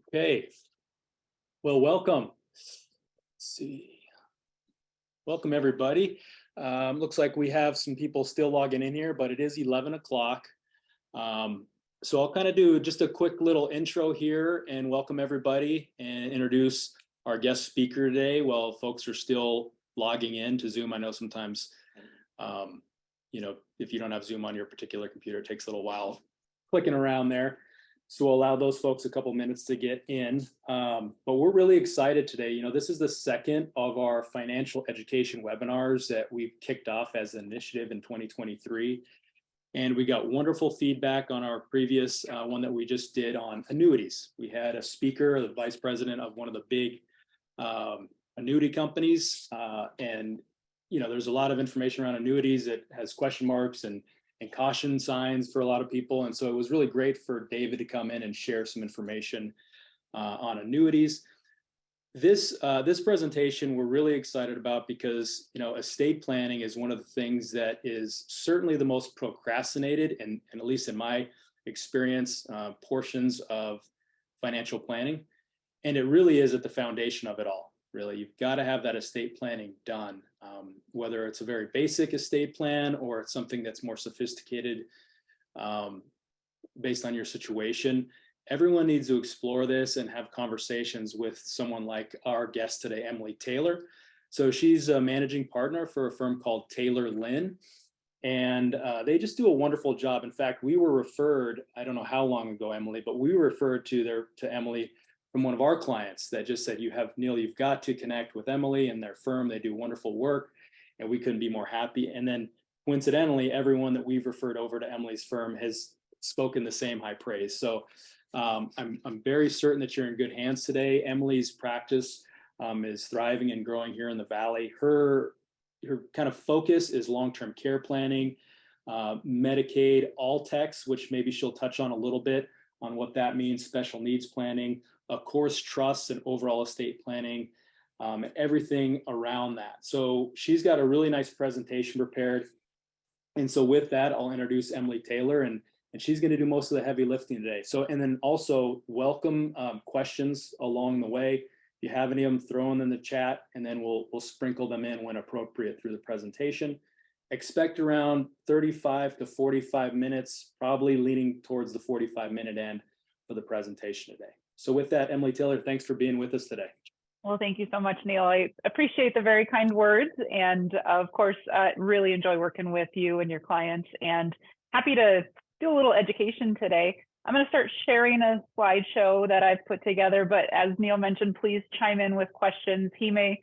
Okay, well, welcome. Let's see. Welcome, everybody. Looks like we have some people still logging in here, but it is 11 o'clock. So I'll kind of do just a quick little intro here and welcome everybody and introduce our guest speaker today while folks are still logging in to Zoom. I know sometimes, if you don't have Zoom on your particular computer, it takes a little while clicking around there. So we'll allow those folks a couple minutes to get in. But we're really excited today. This is the second of our financial education webinars that we've kicked off as an initiative in 2023. And we got wonderful feedback on our previous one that we just did on annuities. We had a speaker, the vice president of one of the big annuity companies. And there's a lot of information around annuities that has question marks and caution signs for a lot of people. And so it was really great for David to come in and share some information on annuities. This presentation we're really excited about because estate planning is one of the things that is certainly the most procrastinated and at least in my experience portions of financial planning. And it really is at the foundation of it all. Really, you've got to have that estate planning done, whether it's a very basic estate plan or it's something that's more sophisticated based on your situation. Everyone needs to explore this and have conversations with someone like our guest today, Emily Taylor. So she's a managing partner for a firm called Taylor Lihn, and they just do a wonderful job. In fact, we were referred, I don't know how long ago, Emily, but we were referred to Emily from one of our clients that just said, Neil, you've got to connect with Emily and their firm. They do wonderful work, and we couldn't be more happy. And then coincidentally, everyone that we've referred over to Emily's firm has spoken the same high praise. So I'm very certain that you're in good hands today. Emily's practice is thriving and growing here in the Valley. Her kind of focus is long-term care planning, Medicaid, all techs, which maybe she'll touch on a little bit on what that means, special needs planning, of course, trusts and overall estate planning, and everything around that. So she's got a really nice presentation prepared. And so with that, I'll introduce Emily Taylor, and she's going to do most of the heavy lifting today. So, and then also welcome questions along the way. If you have any of them, throw them in the chat, and then we'll sprinkle them in when appropriate through the presentation. Expect around 35 to 45 minutes, probably leaning towards the 45-minute end for the presentation today. So with that, Emily Taylor, thanks for being with us today. Well, thank you so much, Neil. I appreciate the very kind words. And of course, really enjoy working with you and your clients, and happy to do a little education today. I'm going to start sharing a slideshow that I've put together, but as Neil mentioned, please chime in with questions. He may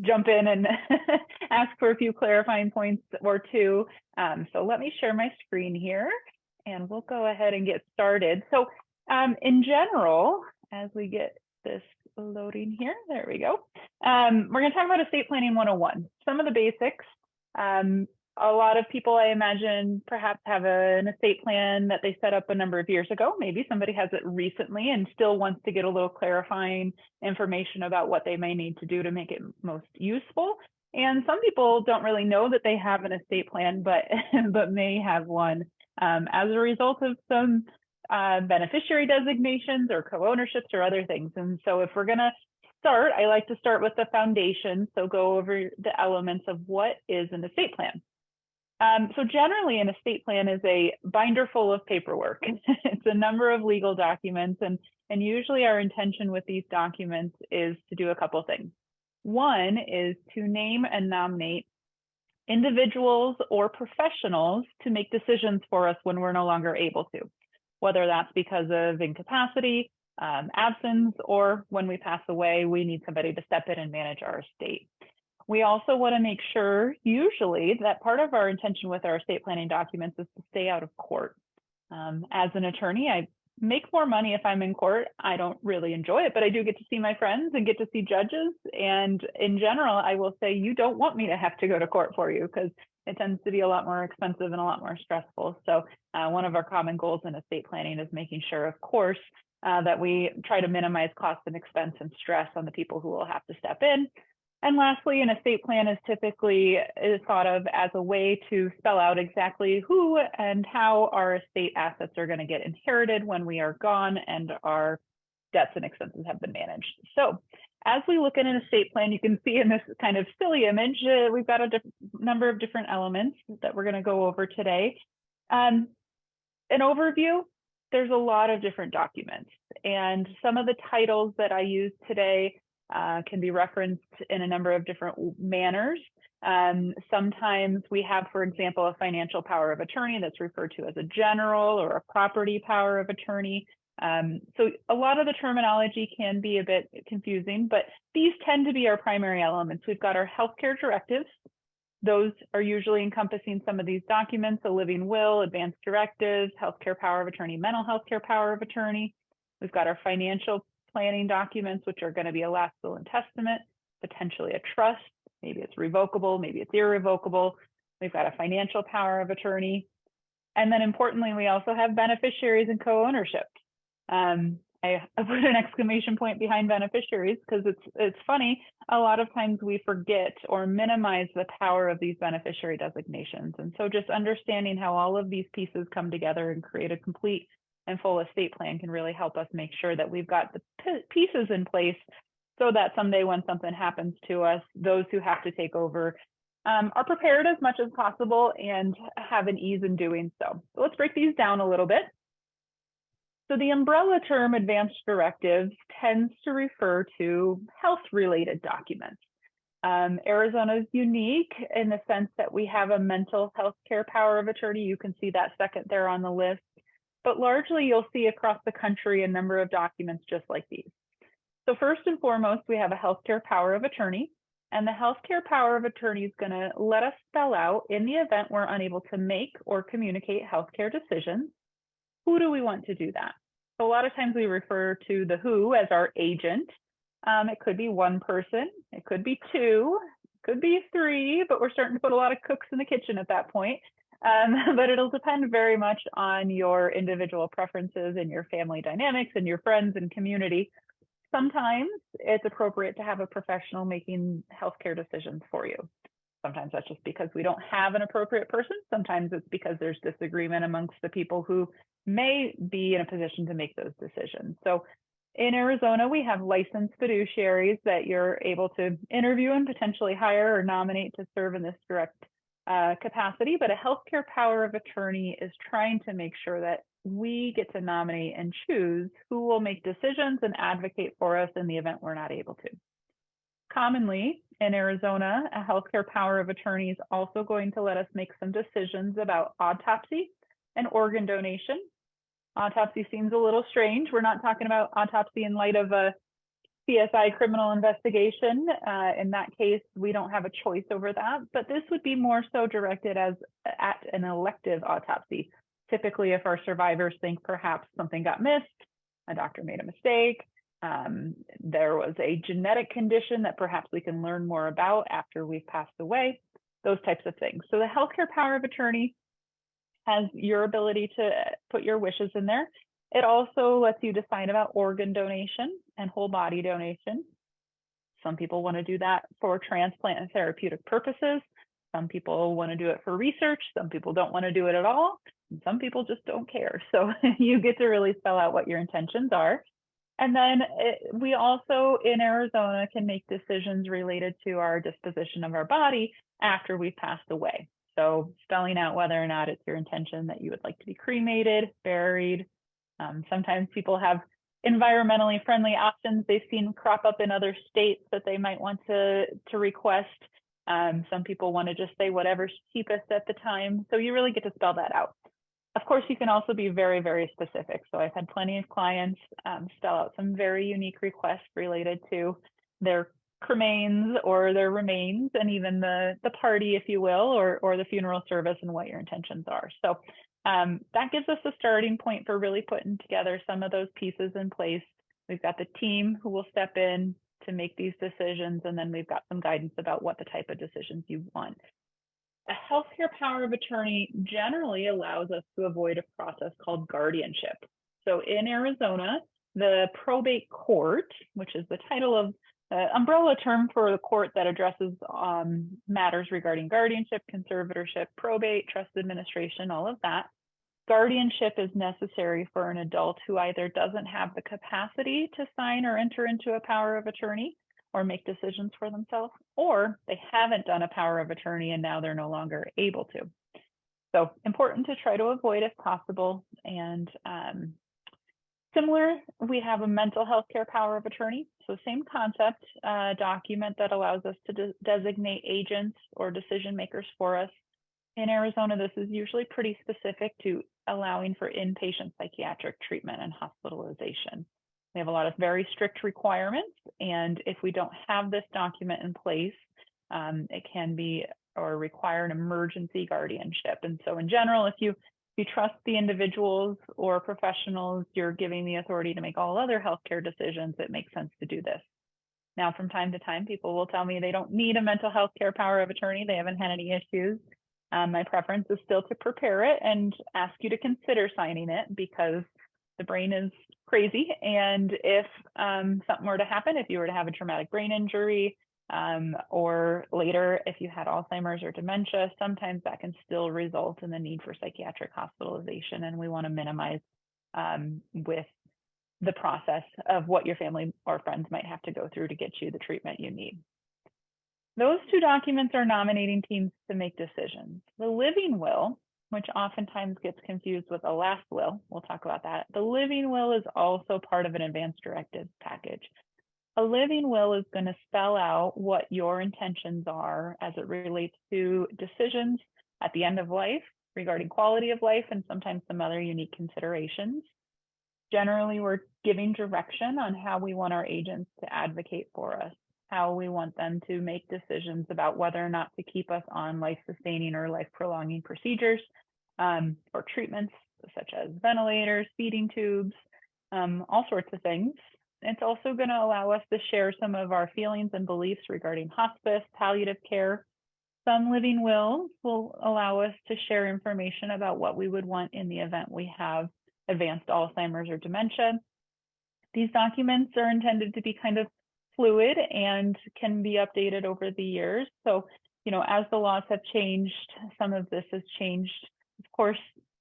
jump in and ask for a few clarifying points or two. So let me share my screen here and we'll go ahead and get started. So in general, as we get this loading here, there we go. We're going to talk about estate planning 101, some of the basics. A lot of people, I imagine, perhaps have an estate plan that they set up a number of years ago. Maybe somebody has it recently and still wants to get a little clarifying information about what they may need to do to make it most useful. And some people don't really know that they have an estate plan, but may have one as a result of some beneficiary designations or co-ownerships or other things. And so if we're going to start, I like to start with the foundation. So go over the elements of what is an estate plan. So generally, an estate plan is a binder full of paperwork. It's a number of legal documents, and usually our intention with these documents is to do a couple things. One is to name and nominate individuals or professionals to make decisions for us when we're no longer able to, whether that's because of incapacity, absence, or when we pass away, we need somebody to step in and manage our estate. We also want to make sure, usually, that part of our intention with our estate planning documents is to stay out of court. As an attorney, I make more money if I'm in court. I don't really enjoy it, but I do get to see my friends and get to see judges. And in general, I will say, you don't want me to have to go to court for you because it tends to be a lot more expensive and a lot more stressful. So one of our common goals in estate planning is making sure, of course, that we try to minimize cost and expense and stress on the people who will have to step in. And lastly, an estate plan is typically thought of as a way to spell out exactly who and how our estate assets are going to get inherited when we are gone and our debts and expenses have been managed. So as we look at an estate plan, you can see in this kind of silly image, we've got a number of different elements that we're going to go over today. An overview, there's a lot of different documents, and some of the titles that I use today can be referenced in a number of different manners. Sometimes we have, for example, a financial power of attorney that's referred to as a general or a property power of attorney. So a lot of the terminology can be a bit confusing, but these tend to be our primary elements. We've got our healthcare directives. Those are usually encompassing some of these documents: a living will, advanced directives, healthcare power of attorney, mental health care power of attorney. We've got our financial planning documents, which are going to be a last will and testament, potentially a trust. Maybe it's revocable, maybe it's irrevocable. We've got a financial power of attorney. And then importantly, we also have beneficiaries and co-ownership. I put an exclamation point behind beneficiaries because it's funny. A lot of times we forget or minimize the power of these beneficiary designations. And so just understanding how all of these pieces come together and create a complete and full estate plan can really help us make sure that we've got the pieces in place so that someday when something happens to us, those who have to take over are prepared as much as possible and have an ease in doing so. So let's break these down a little bit. So the umbrella term advanced directives tends to refer to health-related documents. Arizona is unique in the sense that we have a mental health care power of attorney. You can see that second there on the list. But largely, you'll see across the country a number of documents just like these. So first and foremost, we have a healthcare power of attorney. And the healthcare power of attorney is going to let us spell out, in the event we're unable to make or communicate healthcare decisions, who do we want to do that? So a lot of times we refer to the who as our agent. It could be one person, it could be two, it could be three, but we're starting to put a lot of cooks in the kitchen at that point. But it'll depend very much on your individual preferences and your family dynamics and your friends and community. Sometimes it's appropriate to have a professional making healthcare decisions for you. Sometimes that's just because we don't have an appropriate person. Sometimes it's because there's disagreement amongst the people who may be in a position to make those decisions. So in Arizona, we have licensed fiduciaries that you're able to interview and potentially hire or nominate to serve in this direct capacity. But a healthcare power of attorney is trying to make sure that we get to nominate and choose who will make decisions and advocate for us in the event we're not able to. Commonly in Arizona, a healthcare power of attorney is also going to let us make some decisions about autopsy and organ donation. Autopsy seems a little strange. We're not talking about autopsy in light of a CSI criminal investigation. In that case, we don't have a choice over that, but this would be more so directed as at an elective autopsy. Typically, if our survivors think perhaps something got missed, a doctor made a mistake, there was a genetic condition that perhaps we can learn more about after we've passed away, those types of things. So the healthcare power of attorney has your ability to put your wishes in there. It also lets you decide about organ donation and whole body donation. Some people want to do that for transplant and therapeutic purposes. Some people want to do it for research. Some people don't want to do it at all. And some people just don't care. So you get to really spell out what your intentions are. And then we also in Arizona can make decisions related to our disposition of our body after we've passed away. So spelling out whether or not it's your intention that you would like to be cremated, buried. Sometimes people have environmentally friendly options they've seen crop up in other states that they might want to request. Some people want to just say whatever's cheapest at the time. So you really get to spell that out. Of course, you can also be very, very specific. So I've had plenty of clients spell out some very unique requests related to their cremains or their remains, and even the party, if you will, or the funeral service and what your intentions are. So that gives us a starting point for really putting together some of those pieces in place. We've got the team who will step in to make these decisions, and then we've got some guidance about what the type of decisions you want. A healthcare power of attorney generally allows us to avoid a process called guardianship. So in Arizona, the probate court, which is the title of umbrella term for the court that addresses matters regarding guardianship, conservatorship, probate, trust administration, all of that. guardianship is necessary for an adult who either doesn't have the capacity to sign or enter into a power of attorney or make decisions for themselves, or they haven't done a power of attorney and now they're no longer able to. So important to try to avoid if possible. And similar, we have a mental health care power of attorney. So same concept, document that allows us to designate agents or decision makers for us. In Arizona, this is usually pretty specific to allowing for inpatient psychiatric treatment and hospitalization. We have a lot of very strict requirements, and if we don't have this document in place, it can be or require an emergency guardianship. And so in general, if you trust the individuals or professionals you're giving the authority to make all other healthcare decisions, it makes sense to do this. Now, from time to time, people will tell me they don't need a mental health care power of attorney. They haven't had any issues. My preference is still to prepare it and ask you to consider signing it, because the brain is crazy. And if something were to happen, if you were to have a traumatic brain injury, or later, if you had Alzheimer's or dementia, sometimes that can still result in the need for psychiatric hospitalization. And we want to minimize with the process of what your family or friends might have to go through to get you the treatment you need. Those two documents are nominating teams to make decisions. The living will, which oftentimes gets confused with a last will, we'll talk about that. The living will is also part of an advance directive package. A living will is going to spell out what your intentions are as it relates to decisions at the end of life regarding quality of life and sometimes some other unique considerations. Generally, we're giving direction on how we want our agents to advocate for us, how we want them to make decisions about whether or not to keep us on life-sustaining or life-prolonging procedures or treatments such as ventilators, feeding tubes, all sorts of things. It's also going to allow us to share some of our feelings and beliefs regarding hospice, palliative care. Some living wills will allow us to share information about what we would want in the event we have advanced Alzheimer's or dementia. These documents are intended to be kind of fluid and can be updated over the years. So, as the laws have changed, some of this has changed. Of course,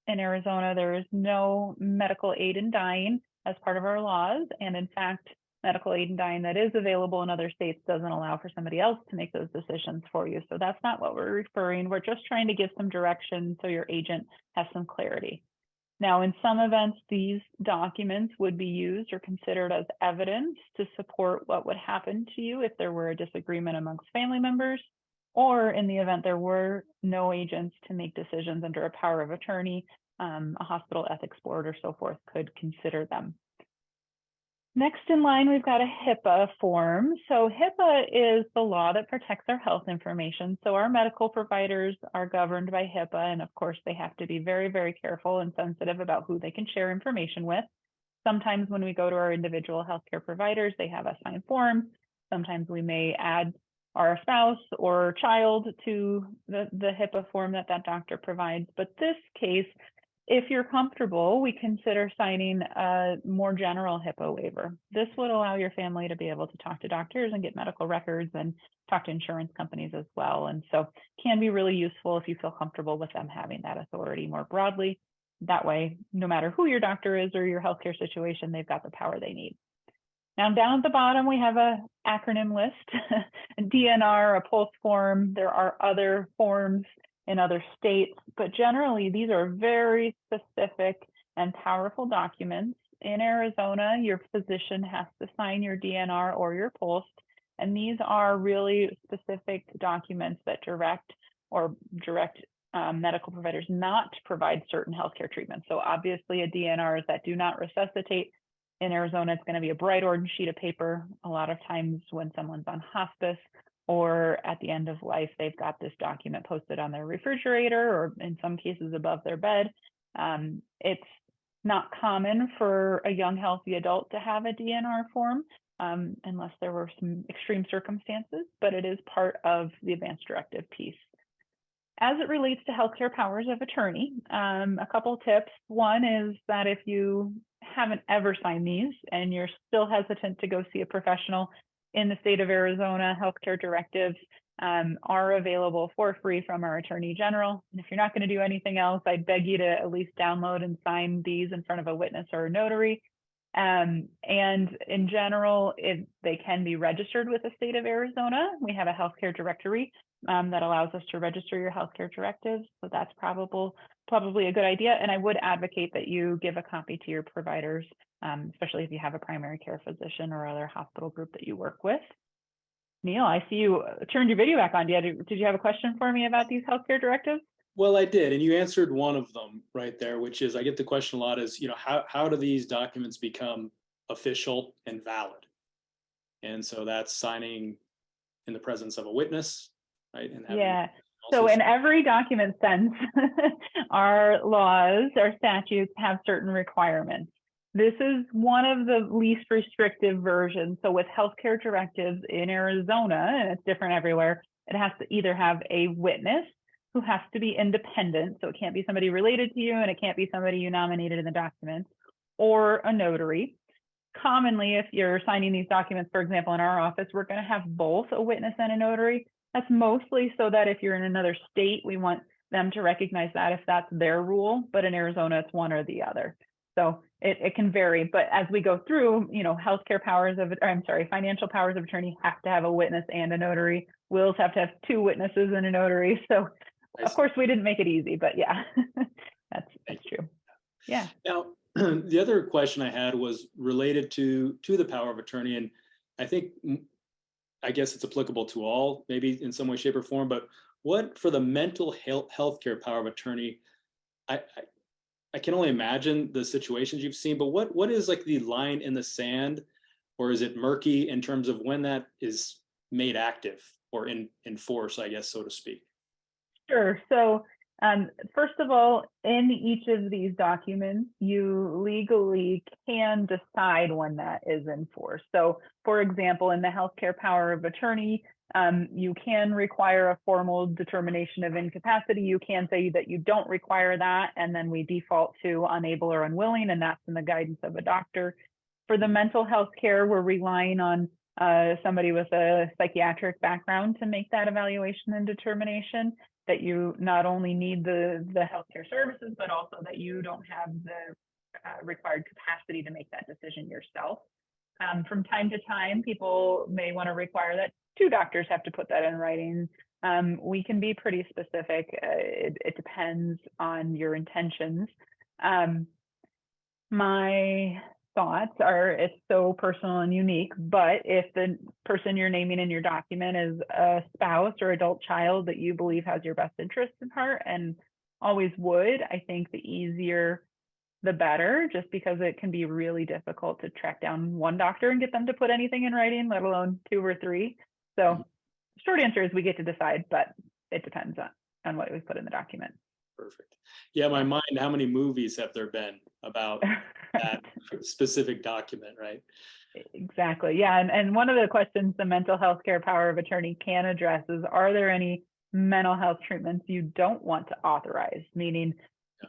in Arizona, there is no medical aid in dying as part of our laws. And in fact, medical aid in dying that is available in other states doesn't allow for somebody else to make those decisions for you. So that's not what we're referring. We're just trying to give some direction so your agent has some clarity. Now, in some events, these documents would be used or considered as evidence to support what would happen to you if there were a disagreement amongst family members, or in the event there were no agents to make decisions under a power of attorney, a hospital ethics board or so forth could consider them. Next in line, we've got a HIPAA form. So HIPAA is the law that protects our health information. So our medical providers are governed by HIPAA, and of course they have to be very, very careful and sensitive about who they can share information with. Sometimes when we go to our individual healthcare providers, they have us sign forms. Sometimes we may add our spouse or child to the HIPAA form that doctor provides. But this case, if you're comfortable, we consider signing a more general HIPAA waiver. This would allow your family to be able to talk to doctors and get medical records and talk to insurance companies as well. And so can be really useful if you feel comfortable with them having that authority more broadly. That way, no matter who your doctor is or your healthcare situation, they've got the power they need. Now down at the bottom, we have an acronym list, a DNR, a PULSE form. There are other forms in other states, but generally these are very specific and powerful documents. In Arizona, your physician has to sign your DNR or your PULSE, and these are really specific documents that direct medical providers not to provide certain healthcare treatments. So obviously a DNR is that do not resuscitate. In Arizona, it's going to be a bright orange sheet of paper. A lot of times when someone's on hospice or at the end of life, they've got this document posted on their refrigerator or in some cases above their bed. It's not common for a young, healthy adult to have a DNR form unless there were some extreme circumstances, but it is part of the advance directive piece. As it relates to healthcare powers of attorney, a couple tips. One is that if you haven't ever signed these and you're still hesitant to go see a professional, in the state of Arizona, healthcare directives are available for free from our Attorney General. And if you're not going to do anything else, I'd beg you to at least download and sign these in front of a witness or a notary. And in general, they can be registered with the state of Arizona. We have a healthcare directory that allows us to register your healthcare directives. So that's probably a good idea. And I would advocate that you give a copy to your providers, especially if you have a primary care physician or other hospital group that you work with. Neil, I see you turned your video back on. Did you have a question for me about these healthcare directives? Well, I did, and you answered one of them right there, which is, I get the question a lot is, how do these documents become official and valid? And so that's signing in the presence of a witness, right? And yeah. So in every document sense, our laws, our statutes have certain requirements. This is one of the least restrictive versions. So with healthcare directives in Arizona, and it's different everywhere, it has to either have a witness who has to be independent. So it can't be somebody related to you, and it can't be somebody you nominated in the documents, or a notary. Commonly, if you're signing these documents, for example, in our office, we're going to have both a witness and a notary. That's mostly so that if you're in another state, we want them to recognize that if that's their rule, but in Arizona, it's one or the other. So it can vary, but as we go through, financial powers of attorney have to have a witness and a notary. Wills have to have two witnesses and a notary. So of course we didn't make it easy, but yeah, that's true. Yeah. Now, the other question I had was related to the power of attorney, and I guess it's applicable to all, maybe in some way, shape, or form. But what for the mental health care power of attorney? I can only imagine the situations you've seen, but what is like the line in the sand, or is it murky in terms of when that is made active or in force, I guess, so to speak? Sure. So first of all, in each of these documents, you legally can decide when that is in force. So for example, in the healthcare power of attorney, you can require a formal determination of incapacity. You can say that you don't require that, and then we default to unable or unwilling, and that's in the guidance of a doctor. For the mental health care, we're relying on somebody with a psychiatric background to make that evaluation and determination that you not only need the healthcare services, but also that you don't have the required capacity to make that decision yourself. From time to time, people may want to require that two doctors have to put that in writing. We can be pretty specific. It depends on your intentions. My thoughts are it's so personal and unique, but if the person you're naming in your document is a spouse or adult child that you believe has your best interest in heart and always would, I think the easier the better, just because it can be really difficult to track down one doctor and get them to put anything in writing, let alone two or three. So short answer is we get to decide, but it depends on what we put in the document. Perfect. Yeah, my mind, how many movies have there been about that specific document, right? Exactly. Yeah. And one of the questions the mental health care power of attorney can address is, are there any mental health treatments you don't want to authorize? Meaning,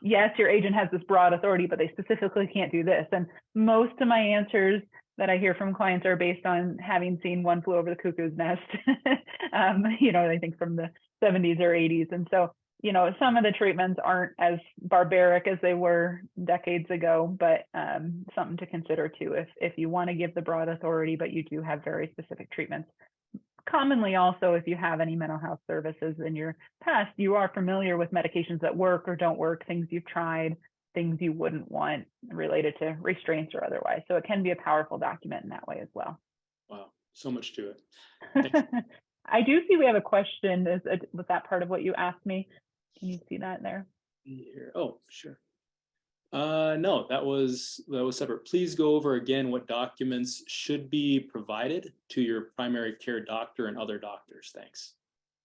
yes, your agent has this broad authority, but they specifically can't do this. And most of my answers that I hear from clients are based on having seen One Flew Over the Cuckoo's Nest, I think from the 70s or 80s. And so, some of the treatments aren't as barbaric as they were decades ago, but something to consider too, if you want to give the broad authority, but you do have very specific treatments. Commonly also, if you have any mental health services in your past, you are familiar with medications that work or don't work, things you've tried, things you wouldn't want related to restraints or otherwise. So it can be a powerful document in that way as well. Wow, so much to it. I do see we have a question with that part of what you asked me. Can you see that there? Here. Oh, sure. No, that was separate. Please go over again what documents should be provided to your primary care doctor and other doctors. Thanks.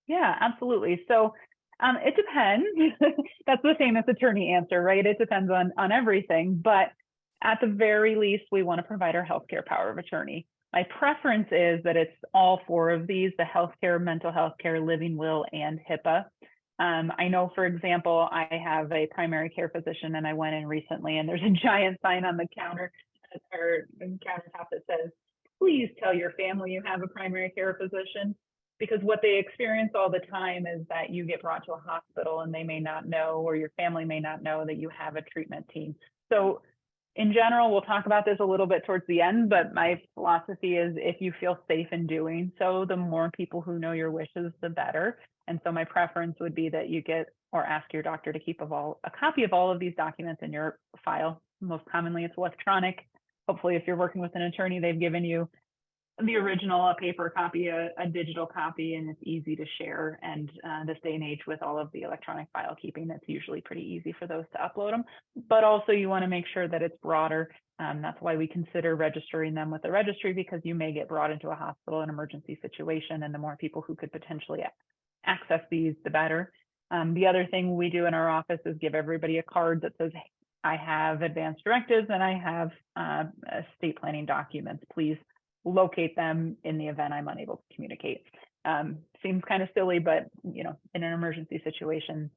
Yeah, absolutely. So it depends. That's the famous attorney answer, right? It depends on everything. But at the very least, we want to provide our healthcare power of attorney. My preference is that it's all four of these: the healthcare, mental health care, living will, and HIPAA. I know, for example, I have a primary care physician, and I went in recently, and there's a giant sign on the counter or countertop that says, "Please tell your family you have a primary care physician." because what they experience all the time is that you get brought to a hospital and they may not know, or your family may not know that you have a treatment team. So in general, we'll talk about this a little bit towards the end, but my philosophy is if you feel safe in doing so, the more people who know your wishes, the better. And so my preference would be that you get or ask your doctor to keep a copy of all of these documents in your file. Most commonly, it's electronic. Hopefully, if you're working with an attorney, they've given you the original, a paper copy, a digital copy, and it's easy to share. And this day and age with all of the electronic file keeping, it's usually pretty easy for those to upload them. But also you want to make sure that it's broader. That's why we consider registering them with the registry, because you may get brought into a hospital, an emergency situation, and the more people who could potentially access these, the better. The other thing we do in our office is give everybody a card that says, I have advanced directives and I have estate planning documents. Please locate them in the event I'm unable to communicate. Seems kind of silly, but in an emergency situation,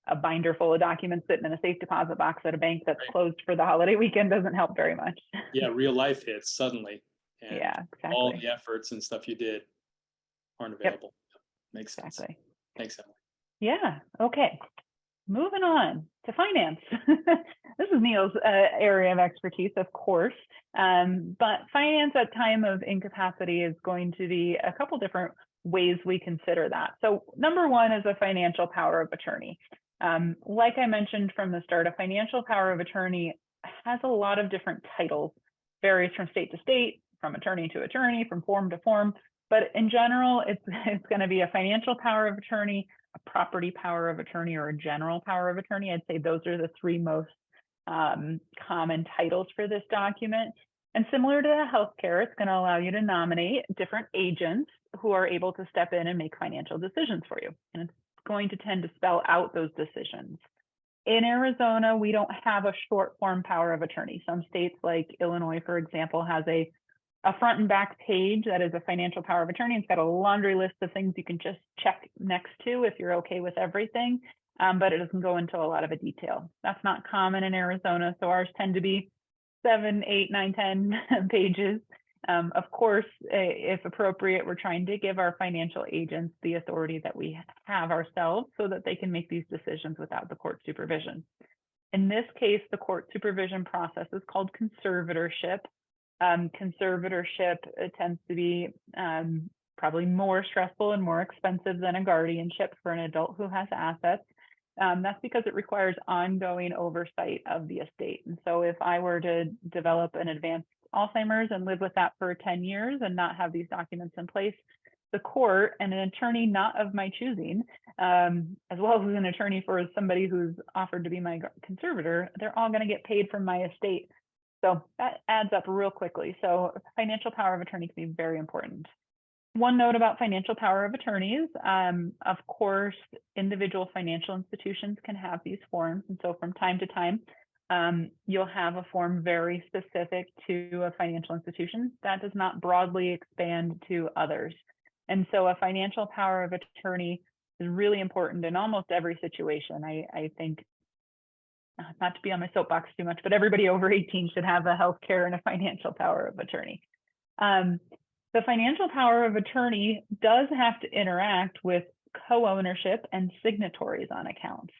a binder full of documents sitting in a safe deposit box at a bank that's closed for the holiday weekend doesn't help very much. Yeah, real life hits suddenly. And yeah, exactly. all the efforts and stuff you did aren't available. Yep. Makes sense. Exactly. Thanks, Emily. Yeah. Okay. Moving on to finance. This is Neil's area of expertise, of course, but finance at time of incapacity is going to be a couple different ways we consider that. So number one is a financial power of attorney. Like I mentioned from the start, a financial power of attorney has a lot of different titles, varies from state to state, from attorney to attorney, from form to form, but in general, it's going to be a financial power of attorney, a property power of attorney, or a general power of attorney. I'd say those are the three most common titles for this document. And similar to the healthcare, it's going to allow you to nominate different agents who are able to step in and make financial decisions for you. And it's going to tend to spell out those decisions. In Arizona, we don't have a short form power of attorney. Some states like Illinois, for example, has a front and back page that is a financial power of attorney. It's got a laundry list of things you can just check next to if you're okay with everything, but it doesn't go into a lot of a detail. That's not common in Arizona, so ours tend to be 7, 8, 9, 10 pages. Of course, if appropriate, we're trying to give our financial agents the authority that we have ourselves so that they can make these decisions without the court supervision. In this case, the court supervision process is called conservatorship. Conservatorship tends to be probably more stressful and more expensive than a guardianship for an adult who has assets. That's because it requires ongoing oversight of the estate. And so if I were to develop an advanced Alzheimer's and live with that for 10 years and not have these documents in place, the court and an attorney not of my choosing, as well as an attorney for somebody who's offered to be my conservator, they're all going to get paid from my estate. So that adds up real quickly. So financial power of attorney can be very important. One note about financial power of attorneys, of course, individual financial institutions can have these forms. And so from time to time, you'll have a form very specific to a financial institution that does not broadly expand to others. And so a financial power of attorney is really important in almost every situation. I think, not to be on my soapbox too much, but everybody over 18 should have a healthcare and a financial power of attorney. The financial power of attorney does have to interact with co-ownership and signatories on accounts.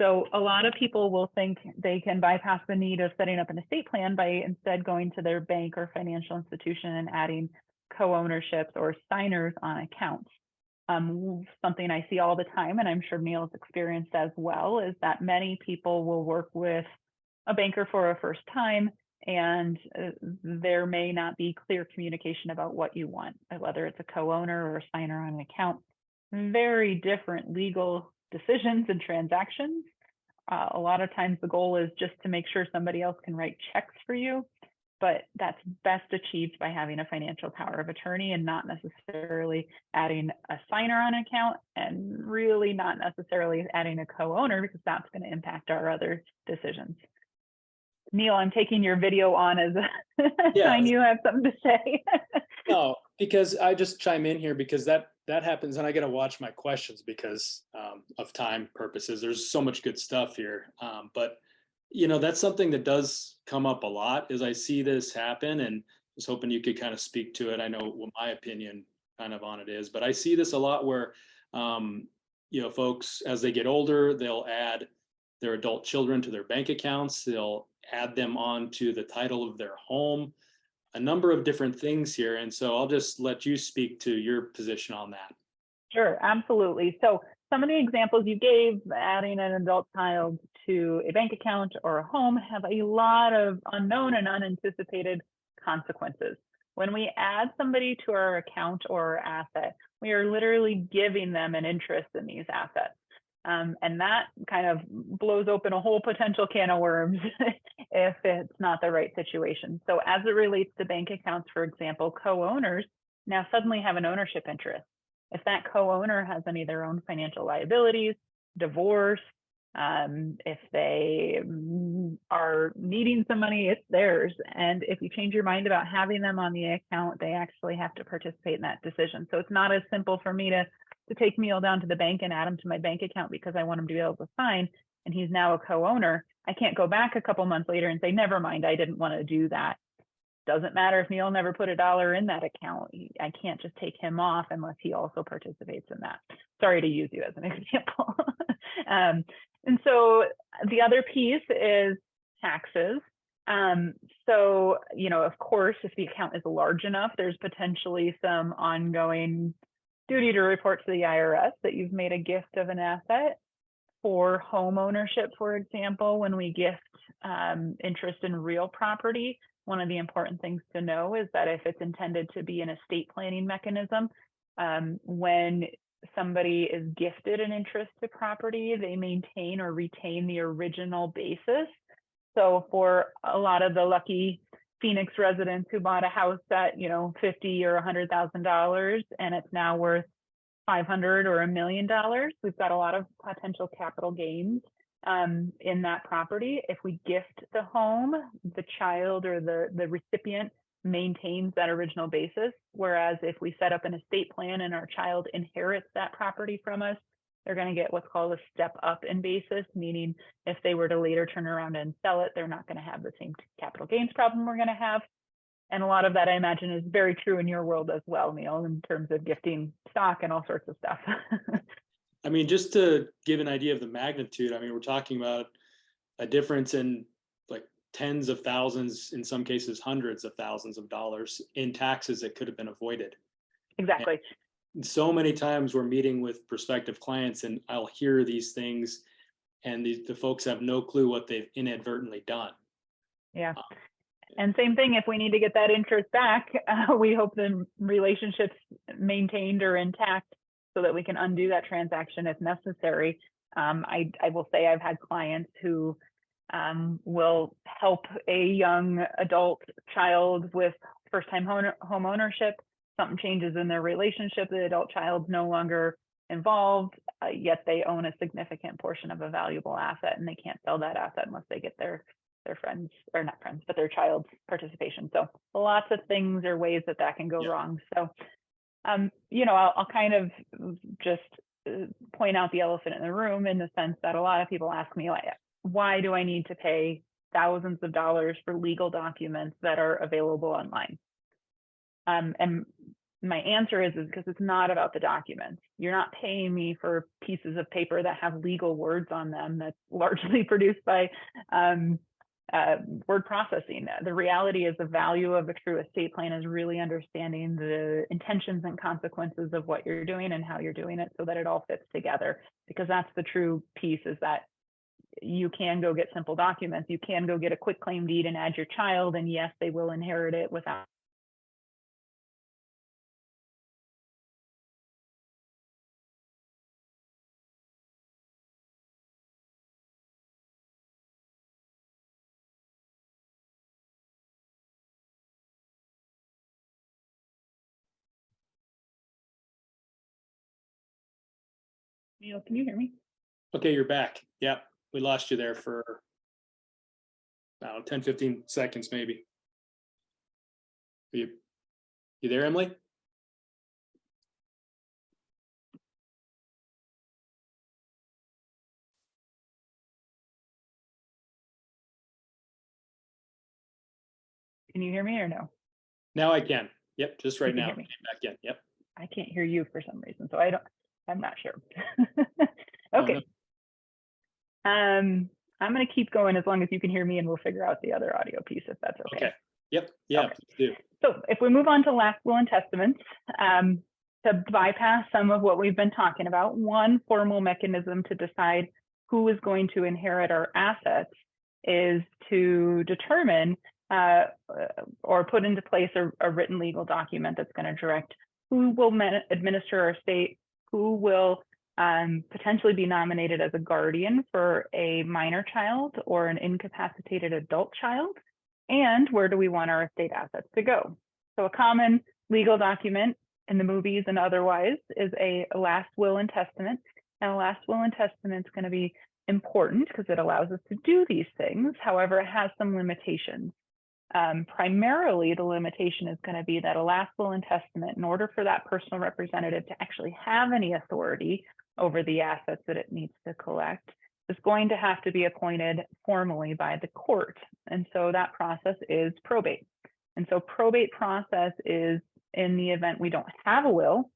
So a lot of people will think they can bypass the need of setting up an estate plan by instead going to their bank or financial institution and adding co-ownerships or signers on accounts. Something I see all the time, and I'm sure Neil's experienced as well, is that many people will work with a banker for a first time, and there may not be clear communication about what you want, whether it's a co-owner or a signer on an account. Very different legal decisions and transactions. A lot of times the goal is just to make sure somebody else can write checks for you, but that's best achieved by having a financial power of attorney and not necessarily adding a signer on an account, and really not necessarily adding a co-owner, because that's going to impact our other decisions. Neil, I'm taking your video on as a sign you have something to say. No, because I just chime in here because that happens, and I got to watch my questions because of time purposes. There's so much good stuff here, but that's something that does come up a lot as I see this happen, and I was hoping you could kind of speak to it. I know what my opinion kind of on it is, but I see this a lot where, folks, as they get older, they'll add their adult children to their bank accounts. They'll add them on to the title of their home, a number of different things here. And so I'll just let you speak to your position on that. Sure, absolutely. So some of the examples you gave, adding an adult child to a bank account or a home, have a lot of unknown and unanticipated consequences. When we add somebody to our account or asset, we are literally giving them an interest in these assets. And that kind of blows open a whole potential can of worms if it's not the right situation. So as it relates to bank accounts, for example, co-owners now suddenly have an ownership interest. If that co-owner has any of their own financial liabilities, divorce, if they are needing some money, it's theirs. And if you change your mind about having them on the account, they actually have to participate in that decision. So it's not as simple for me to take Neil down to the bank and add him to my bank account because I want him to be able to sign, and he's now a co-owner. I can't go back a couple months later and say, never mind, I didn't want to do that. Doesn't matter if Neil never put $1 in that account. I can't just take him off unless he also participates in that. Sorry to use you as an example. And so the other piece is taxes. So, of course, if the account is large enough, there's potentially some ongoing duty to report to the IRS that you've made a gift of an asset. For home ownership, for example, when we gift interest in real property, one of the important things to know is that if it's intended to be an estate planning mechanism, when somebody is gifted an interest to property, they maintain or retain the original basis. So for a lot of the lucky Phoenix residents who bought a house at, $50,000 or $100,000 and it's now worth $500,000 or $1 million, we've got a lot of potential capital gains in that property. If we gift the home, the child or the recipient maintains that original basis. Whereas if we set up an estate plan and our child inherits that property from us, they're going to get what's called a step up in basis, meaning if they were to later turn around and sell it, they're not going to have the same capital gains problem we're going to have. And a lot of that, I imagine, is very true in your world as well, Neil, in terms of gifting stock and all sorts of stuff. I mean, just to give an idea of the magnitude, I mean, we're talking about a difference in like tens of thousands, in some cases, hundreds of thousands of dollars in taxes that could have been avoided. Exactly. And so many times we're meeting with prospective clients and I'll hear these things and the folks have no clue what they've inadvertently done. Yeah. And same thing, if we need to get that interest back, we hope the relationship's maintained or intact so that we can undo that transaction if necessary. I will say I've had clients who will help a young adult child with first-time home ownership. Something changes in their relationship, the adult child's no longer involved, yet they own a significant portion of a valuable asset and they can't sell that asset unless they get their friends, or not friends, but their child's participation. So lots of things or ways that can go wrong. So, I'll kind of just point out the elephant in the room in the sense that a lot of people ask me, why do I need to pay thousands of dollars for legal documents that are available online? And my answer is because it's not about the documents. You're not paying me for pieces of paper that have legal words on them that's largely produced by word processing. The reality is the value of a true estate plan is really understanding the intentions and consequences of what you're doing and how you're doing it so that it all fits together. Because that's the true piece, is that you can go get simple documents. You can go get a quick claim deed and add your child, and yes, they will inherit it without. Neil, can you hear me? Okay, you're back. Yep, we lost you there for about 10, 15 seconds maybe. You there, Emily? Can you hear me or no? Now I can. Yep, just right now. Hear me. Back in. Yep. I can't hear you for some reason, so I'm not sure. Oh, Okay. no. I'm going to keep going as long as you can hear me, and we'll figure out the other audio piece if that's okay. Okay. Yep. Yeah, Okay. please do. So if we move on to last will and testaments, to bypass some of what we've been talking about, one formal mechanism to decide who is going to inherit our assets is to determine or put into place a written legal document that's going to direct who will administer our estate, who will potentially be nominated as a guardian for a minor child or an incapacitated adult child, and where do we want our estate assets to go. So a common legal document in the movies and otherwise is a last will and testament. And a last will and testament is going to be important because it allows us to do these things. However, it has some limitations. Primarily, the limitation is going to be that a last will and testament, in order for that personal representative to actually have any authority over the assets that it needs to collect, is going to have to be appointed formally by the court. And so that process is probate. And so probate process is in the event we don't have a will,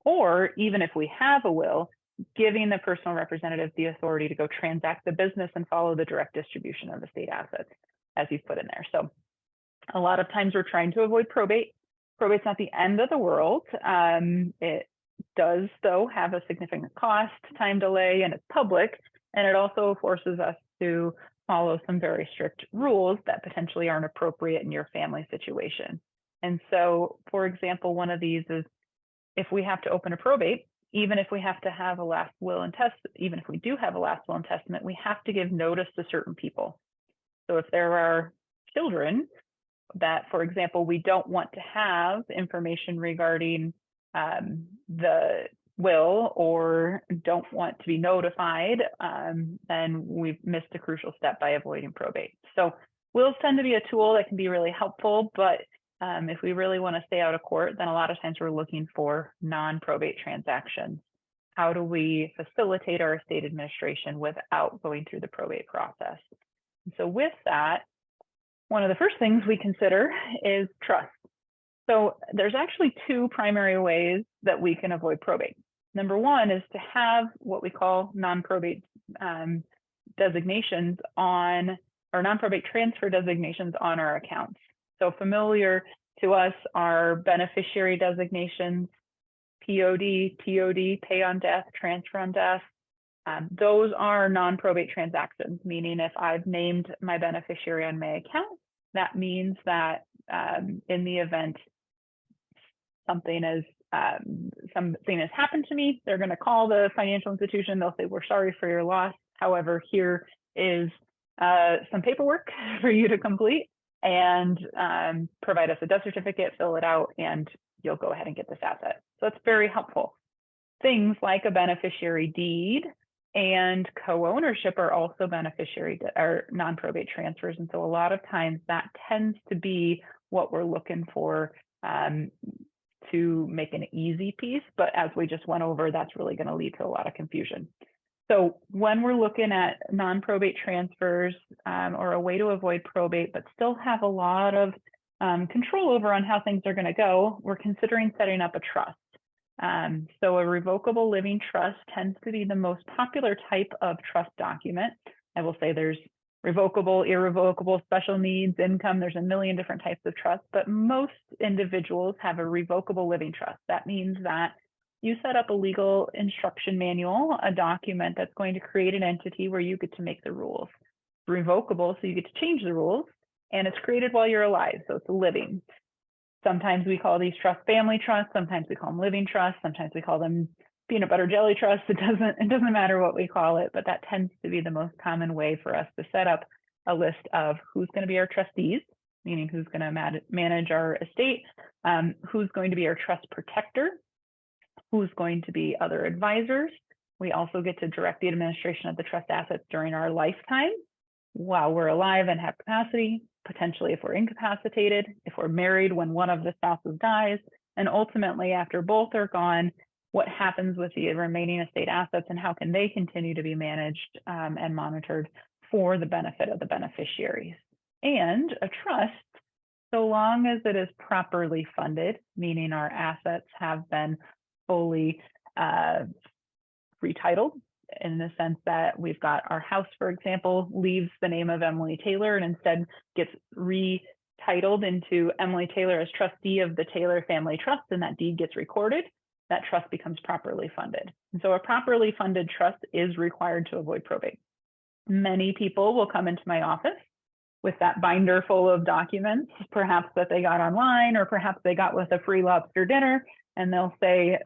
or even if we have a will, giving the personal representative the authority to go transact the business and follow the direct distribution of estate assets, as you've put in there. So a lot of times we're trying to avoid probate. Probate's not the end of the world. It does, though, have a significant cost, time delay, and it's public. And it also forces us to follow some very strict rules that potentially aren't appropriate in your family situation. And so, for example, one of these is if we have to open a probate, even if we have to have a last will and even if we do have a last will and testament, we have to give notice to certain people. So if there are children that, for example, we don't want to have information regarding the will or don't want to be notified, then we've missed a crucial step by avoiding probate. So wills tend to be a tool that can be really helpful, but if we really want to stay out of court, then a lot of times we're looking for non-probate transactions. How do we facilitate our estate administration without going through the probate process? And so with that, one of the first things we consider is trust. So there's actually two primary ways that we can avoid probate. Number one is to have what we call non-probate designations on, or non-probate transfer designations on our accounts. So familiar to us are beneficiary designations, POD, TOD, pay on death, transfer on death. Those are non-probate transactions, meaning if I've named my beneficiary on my account, that means that in the event something has happened to me, they're going to call the financial institution. They'll say, "We're sorry for your loss. However, here is some paperwork for you to complete and provide us a death certificate, fill it out, and you'll go ahead and get this asset." So that's very helpful. Things like a beneficiary deed and co-ownership are also beneficiary or non-probate transfers. And so a lot of times that tends to be what we're looking for to make an easy piece. But as we just went over, that's really going to lead to a lot of confusion. So when we're looking at non-probate transfers or a way to avoid probate, but still have a lot of control over on how things are going to go, we're considering setting up a trust. So a revocable living trust tends to be the most popular type of trust document. I will say there's revocable, irrevocable, special needs, income. There's a million different types of trusts, but most individuals have a revocable living trust. That means that you set up a legal instruction manual, a document that's going to create an entity where you get to make the rules. Revocable, so you get to change the rules, and it's created while you're alive, so it's living. Sometimes we call these trusts family trusts, sometimes we call them living trusts, sometimes we call them peanut butter jelly trusts. It doesn't matter what we call it, but that tends to be the most common way for us to set up a list of who's going to be our trustees, meaning who's going to manage our estate, who's going to be our trust protector, who's going to be other advisors. We also get to direct the administration of the trust assets during our lifetime while we're alive and have capacity, potentially if we're incapacitated, if we're married when one of the spouses dies, and ultimately after both are gone, what happens with the remaining estate assets and how can they continue to be managed and monitored for the benefit of the beneficiaries. And a trust, so long as it is properly funded, meaning our assets have been fully retitled, in the sense that we've got our house, for example, leaves the name of Emily Taylor and instead gets retitled into Emily Taylor as trustee of the Taylor Family Trust, and that deed gets recorded, that trust becomes properly funded. And so a properly funded trust is required to avoid probate. Many people will come into my office with that binder full of documents, perhaps that they got online, or perhaps they got with a free lobster dinner, and they'll say,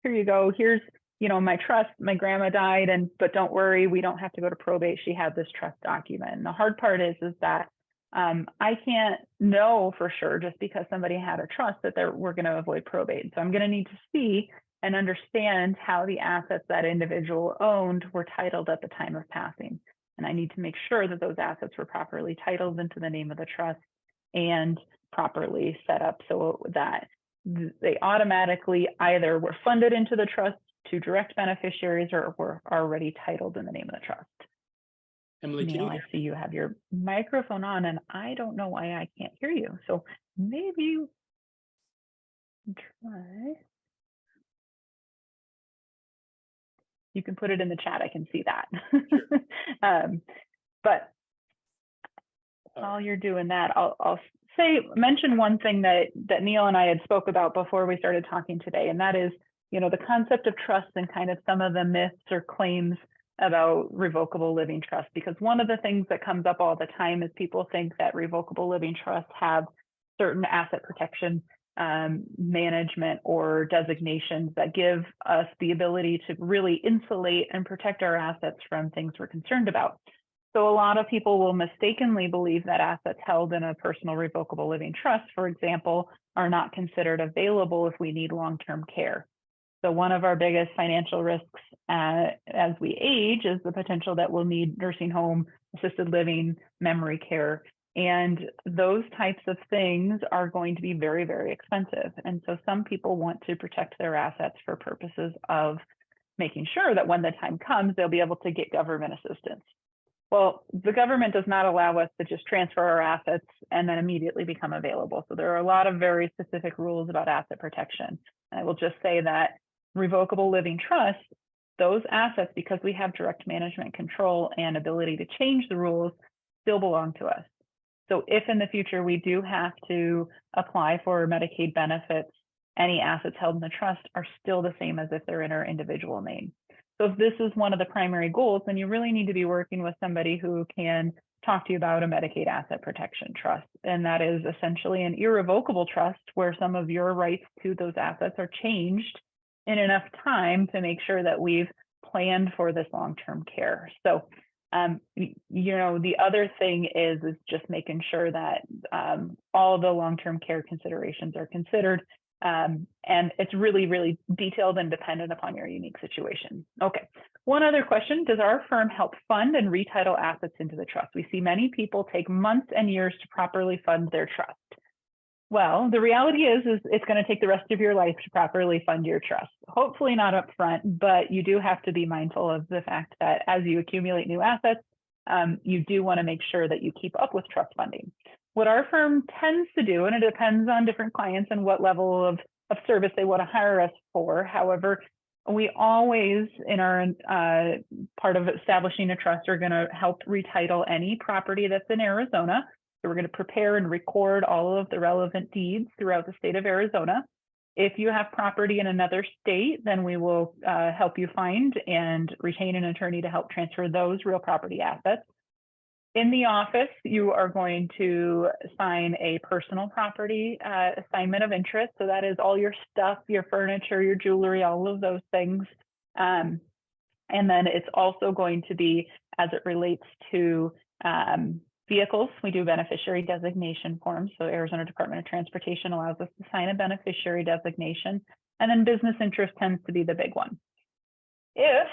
here you go, here's my trust, my grandma died, but don't worry, we don't have to go to probate. She had this trust document. And the hard part is that I can't know for sure, just because somebody had a trust, that we're going to avoid probate. So I'm going to need to see and understand how the assets that individual owned were titled at the time of passing. And I need to make sure that those assets were properly titled into the name of the trust and properly set up so that they automatically either were funded into the trust to direct beneficiaries or were already titled in the name of the trust. Emily, Neil, I see you have your microphone on, and I don't know why I can't hear you. So maybe you try. You can put it in the chat. I can see that. Sure. But while you're doing that, I'll mention one thing that Neil and I had spoke about before we started talking today, and that is, the concept of trust and kind of some of the myths or claims about revocable living trust. Because one of the things that comes up all the time is people think that revocable living trusts have certain asset protection management or designations that give us the ability to really insulate and protect our assets from things we're concerned about. So a lot of people will mistakenly believe that assets held in a personal revocable living trust, for example, are not considered available if we need long-term care. So one of our biggest financial risks as we age is the potential that we'll need nursing home, assisted living, memory care. And those types of things are going to be very, very expensive. And so some people want to protect their assets for purposes of making sure that when the time comes, they'll be able to get government assistance. Well, the government does not allow us to just transfer our assets and then immediately become available. So there are a lot of very specific rules about asset protection. And I will just say that revocable living trust, those assets, because we have direct management control and ability to change the rules, still belong to us. So if in the future we do have to apply for Medicaid benefits, any assets held in the trust are still the same as if they're in our individual name. So if this is one of the primary goals, then you really need to be working with somebody who can talk to you about a Medicaid asset protection trust. And that is essentially an irrevocable trust where some of your rights to those assets are changed in enough time to make sure that we've planned for this long-term care. So, the other thing is just making sure that all the long-term care considerations are considered. And it's really, really detailed and dependent upon your unique situation. Okay, one other question: does our firm help fund and retitle assets into the trust? We see many people take months and years to properly fund their trust. Well, the reality is it's going to take the rest of your life to properly fund your trust. Hopefully not up front, but you do have to be mindful of the fact that as you accumulate new assets, you do want to make sure that you keep up with trust funding. What our firm tends to do, and it depends on different clients and what level of service they want to hire us for. However, we always, in our part of establishing a trust, are going to help retitle any property that's in Arizona. So we're going to prepare and record all of the relevant deeds throughout the state of Arizona. If you have property in another state, then we will help you find and retain an attorney to help transfer those real property assets. In the office, you are going to sign a personal property assignment of interest. So that is all your stuff, your furniture, your jewelry, all of those things. And then it's also going to be, as it relates to vehicles, we do beneficiary designation forms. So Arizona Department of Transportation allows us to sign a beneficiary designation. And then business interest tends to be the big one. If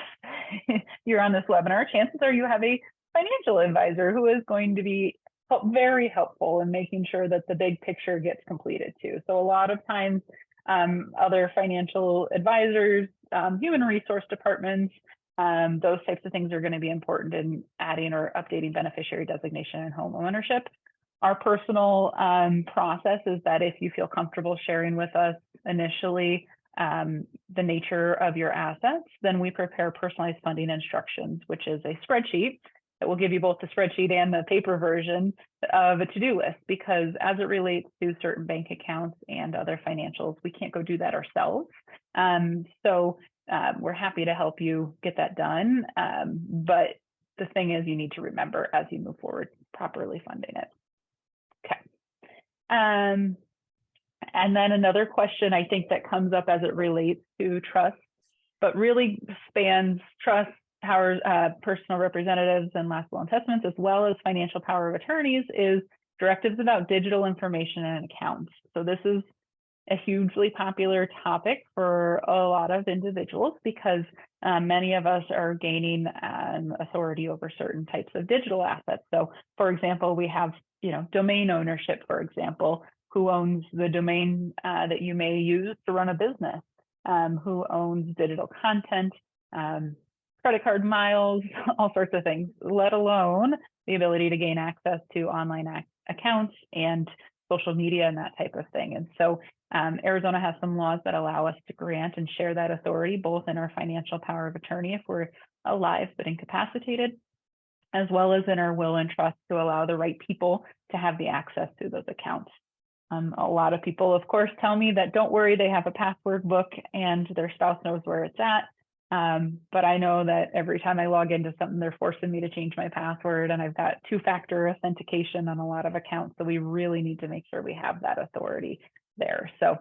you're on this webinar, chances are you have a financial advisor who is going to be very helpful in making sure that the big picture gets completed too. So a lot of times, other financial advisors, human resource departments, those types of things are going to be important in adding or updating beneficiary designation and home ownership. Our personal process is that if you feel comfortable sharing with us initially the nature of your assets, then we prepare personalized funding instructions, which is a spreadsheet that will give you both the spreadsheet and the paper version of a to-do list, because as it relates to certain bank accounts and other financials, we can't go do that ourselves. We're happy to help you get that done. But the thing is, you need to remember as you move forward, properly funding it. Okay. And then another question I think that comes up as it relates to trust, but really spans trust, powers, personal representatives and last will and testaments, as well as financial power of attorneys, is directives about digital information and accounts. So this is a hugely popular topic for a lot of individuals because many of us are gaining authority over certain types of digital assets. So for example, we have, domain ownership, for example, who owns the domain that you may use to run a business, who owns digital content, credit card miles, all sorts of things, let alone the ability to gain access to online accounts and social media and that type of thing. And so Arizona has some laws that allow us to grant and share that authority, both in our financial power of attorney if we're alive but incapacitated, as well as in our will and trust to allow the right people to have the access to those accounts. A lot of people, of course, tell me that don't worry, they have a password book and their spouse knows where it's at. But I know that every time I log into something, they're forcing me to change my password, and I've got two-factor authentication on a lot of accounts. So we really need to make sure we have that authority there. So,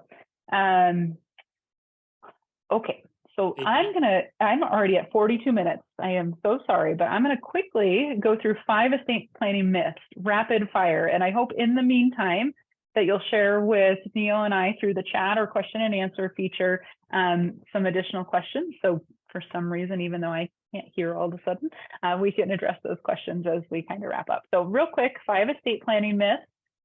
okay. So I'm already at 42 minutes. I am so sorry, but I'm going to quickly go through 5 estate planning myths, rapid fire. And I hope in the meantime that you'll share with Neil and I through the chat or question and answer feature some additional questions. So for some reason, even though I can't hear all of a sudden, we can address those questions as we kind of wrap up. So real quick, 5 estate planning myths.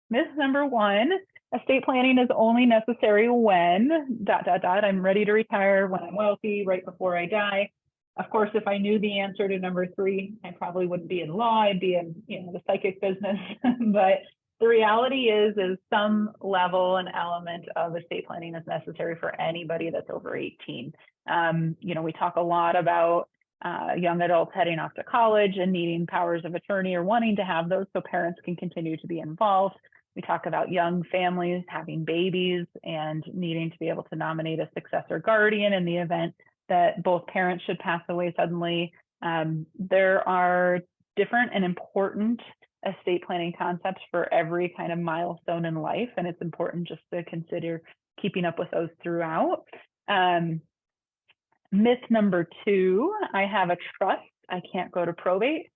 Myth number 1, estate planning is only necessary when, ... I'm ready to retire, when I'm wealthy, right before I die. Of course, if I knew the answer to number 3, I probably wouldn't be in law, I'd be in the psychic business. But the reality is some level and element of estate planning is necessary for anybody that's over 18. We talk a lot about young adults heading off to college and needing powers of attorney or wanting to have those so parents can continue to be involved. We talk about young families having babies and needing to be able to nominate a successor guardian in the event that both parents should pass away suddenly. There are different and important estate planning concepts for every kind of milestone in life, and it's important just to consider keeping up with those throughout. Myth number 2, I have a trust, I can't go to probate.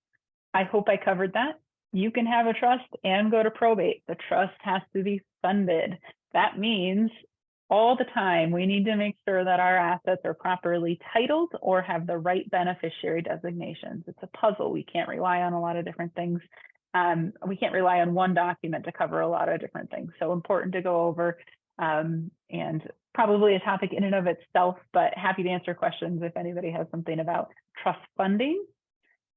I hope I covered that. You can have a trust and go to probate. The trust has to be funded. That means all the time we need to make sure that our assets are properly titled or have the right beneficiary designations. It's a puzzle. We can't rely on a lot of different things. We can't rely on one document to cover a lot of different things. So important to go over, and probably a topic in and of itself, but happy to answer questions if anybody has something about trust funding.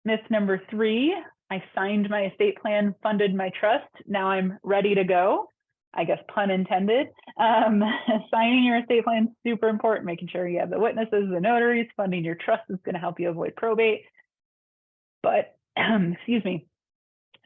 Myth number 3, I signed my estate plan, funded my trust. Now I'm ready to go. I guess pun intended. Signing your estate plan is super important, making sure you have the witnesses, the notaries. Funding your trust is going to help you avoid probate. But, excuse me,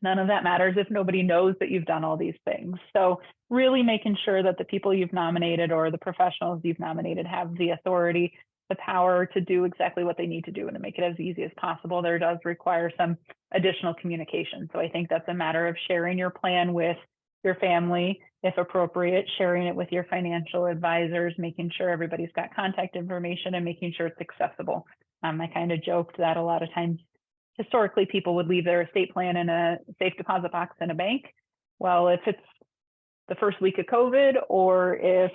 none of that matters if nobody knows that you've done all these things. So really making sure that the people you've nominated or the professionals you've nominated have the authority, the power to do exactly what they need to do and to make it as easy as possible. There does require some additional communication. So I think that's a matter of sharing your plan with your family, if appropriate, sharing it with your financial advisors, making sure everybody's got contact information and making sure it's accessible. I kind of joked that a lot of times historically people would leave their estate plan in a safe deposit box in a bank. Well, if it's the first week of COVID, or if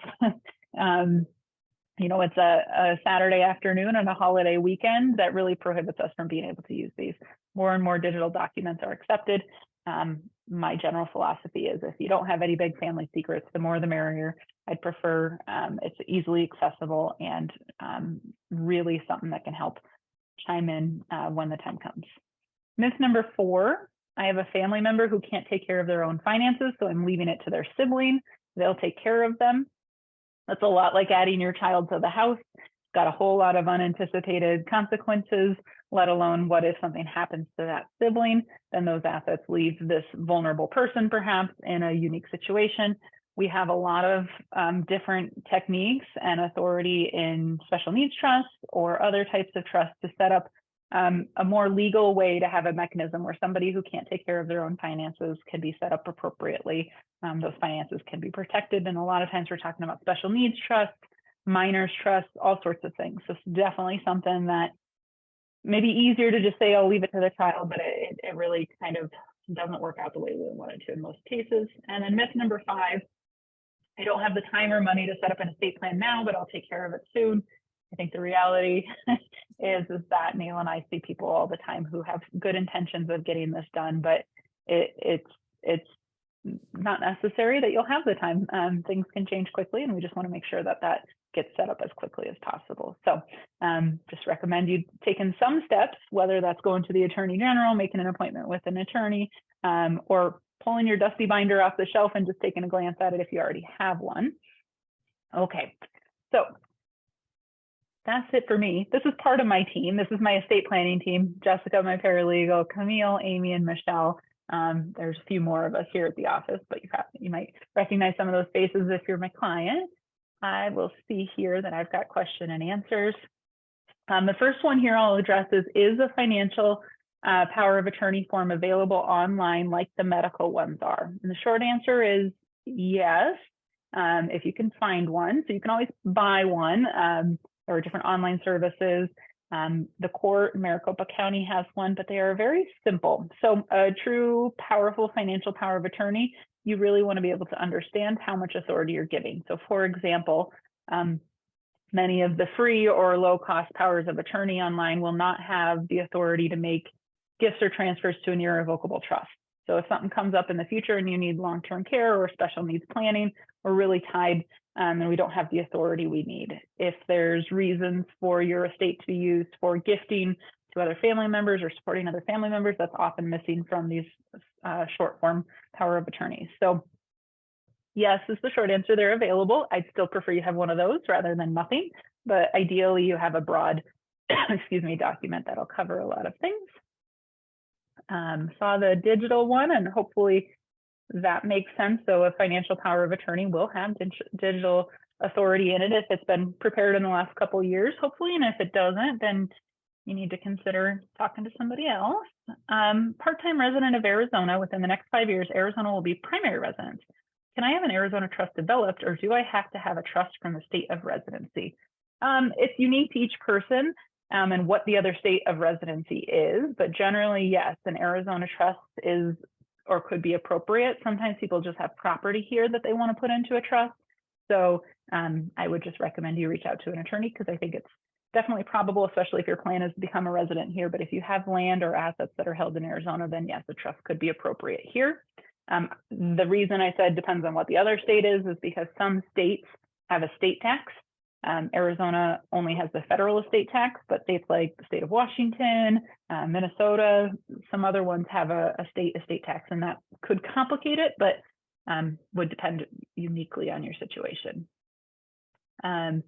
it's a Saturday afternoon and a holiday weekend, that really prohibits us from being able to use these. More and more digital documents are accepted. My general philosophy is if you don't have any big family secrets, the more the merrier. I'd prefer it's easily accessible and really something that can help chime in when the time comes. Myth number 4, I have a family member who can't take care of their own finances, so I'm leaving it to their sibling. They'll take care of them. That's a lot like adding your child to the house. It's got a whole lot of unanticipated consequences, let alone what if something happens to that sibling, then those assets leave this vulnerable person perhaps in a unique situation. We have a lot of different techniques and authority in special needs trusts or other types of trusts to set up a more legal way to have a mechanism where somebody who can't take care of their own finances can be set up appropriately. Those finances can be protected. And a lot of times we're talking about special needs trusts, minors trusts, all sorts of things. So it's definitely something that may be easier to just say, I'll leave it to the child, but it really kind of doesn't work out the way we want it to in most cases. And then myth number 5, I don't have the time or money to set up an estate plan now, but I'll take care of it soon. I think the reality is that Neil and I see people all the time who have good intentions of getting this done, but it's not necessary that you'll have the time. Things can change quickly, and we just want to make sure that that gets set up as quickly as possible. So just recommend you taking some steps, whether that's going to the Attorney General, making an appointment with an attorney, or pulling your dusty binder off the shelf and just taking a glance at it if you already have one. Okay, so that's it for me. This is part of my team. This is my estate planning team. Jessica, my paralegal, Camille, Amy, and Michelle. There's a few more of us here at the office, but you might recognize some of those faces if you're my client. I will see here that I've got question and answers. The first one here I'll address is a financial power of attorney form available online like the medical ones are? And the short answer is yes, if you can find one. So you can always buy one. There are different online services. The court in Maricopa County has one, but they are very simple. So a true powerful financial power of attorney, you really want to be able to understand how much authority you're giving. So for example, many of the free or low cost powers of attorney online will not have the authority to make gifts or transfers to an irrevocable trust. So if something comes up in the future and you need long-term care or special needs planning, we're really tied and we don't have the authority we need. If there's reasons for your estate to be used for gifting to other family members or supporting other family members, that's often missing from these short form power of attorneys. So yes is the short answer. They're available. I'd still prefer you have one of those rather than nothing, but ideally you have a broad, excuse me, document that'll cover a lot of things. Saw the digital one, and hopefully that makes sense. So a financial power of attorney will have digital authority in it if it's been prepared in the last couple of years, hopefully. And if it doesn't, then you need to consider talking to somebody else. Part-time resident of Arizona within the next 5 years, Arizona will be primary residence. Can I have an Arizona trust developed, or do I have to have a trust from the state of residency? It's unique to each person and what the other state of residency is, but generally, yes, an Arizona trust is or could be appropriate. Sometimes people just have property here that they want to put into a trust. So I would just recommend you reach out to an attorney because I think it's definitely probable, especially if your plan is to become a resident here. But if you have land or assets that are held in Arizona, then yes, a trust could be appropriate here. The reason I said depends on what the other state is because some states have a state tax. Arizona only has the federal estate tax, but states like the state of Washington, Minnesota, some other ones have a state estate tax, and that could complicate it, but would depend uniquely on your situation. Can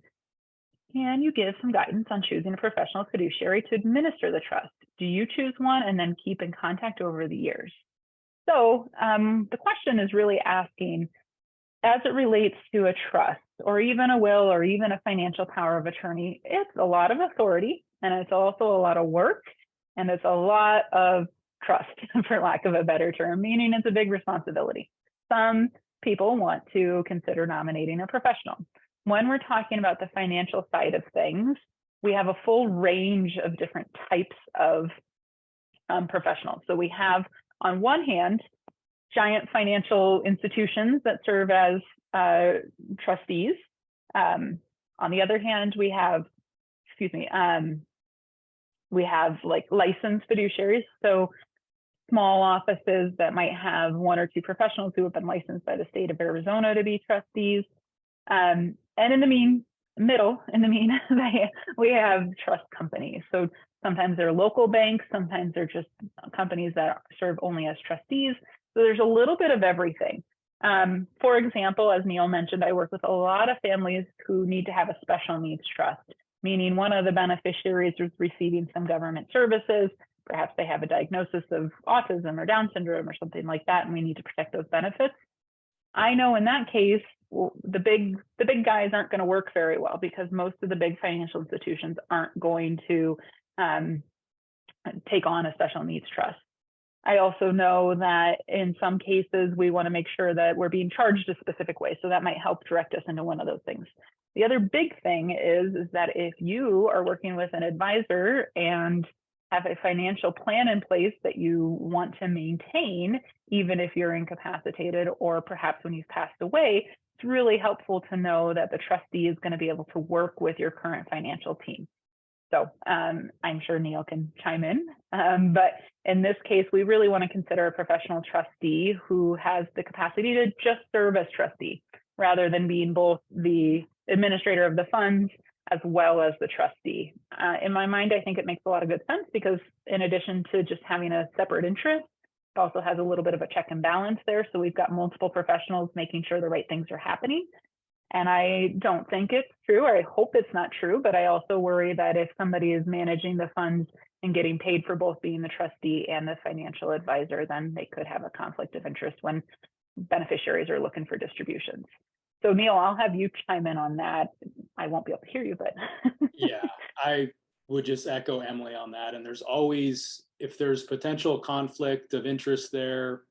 you give some guidance on choosing a professional fiduciary to administer the trust? Do you choose one and then keep in contact over the years? So the question is really asking, as it relates to a trust or even a will or even a financial power of attorney, it's a lot of authority and it's also a lot of work and it's a lot of trust, for lack of a better term, meaning it's a big responsibility. Some people want to consider nominating a professional. When we're talking about the financial side of things, we have a full range of different types of professionals. So we have, on one hand, giant financial institutions that serve as trustees. On the other hand, we have like licensed fiduciaries. So small offices that might have one or two professionals who have been licensed by the state of Arizona to be trustees. And in the middle, we have trust companies. So sometimes they're local banks, sometimes they're just companies that serve only as trustees. So there's a little bit of everything. For example, as Neil mentioned, I work with a lot of families who need to have a special needs trust, meaning one of the beneficiaries is receiving some government services. Perhaps they have a diagnosis of autism or Down syndrome or something like that, and we need to protect those benefits. I know in that case, the big guys aren't going to work very well because most of the big financial institutions aren't going to take on a special needs trust. I also know that in some cases, we want to make sure that we're being charged a specific way. So that might help direct us into one of those things. The other big thing is that if you are working with an advisor and have a financial plan in place that you want to maintain, even if you're incapacitated or perhaps when you've passed away, it's really helpful to know that the trustee is going to be able to work with your current financial team. So I'm sure Neil can chime in, but in this case, we really want to consider a professional trustee who has the capacity to just serve as trustee, rather than being both the administrator of the funds as well as the trustee. In my mind, I think it makes a lot of good sense because in addition to just having a separate interest, it also has a little bit of a check and balance there. So we've got multiple professionals making sure the right things are happening. And I don't think it's true, or I hope it's not true, but I also worry that if somebody is managing the funds and getting paid for both being the trustee and the financial advisor, then they could have a conflict of interest when beneficiaries are looking for distributions. So Neil, I'll have you chime in on that. I won't be able to hear you, but. Yeah, I would just echo Emily on that. And there's always, if there's potential conflict of interest there,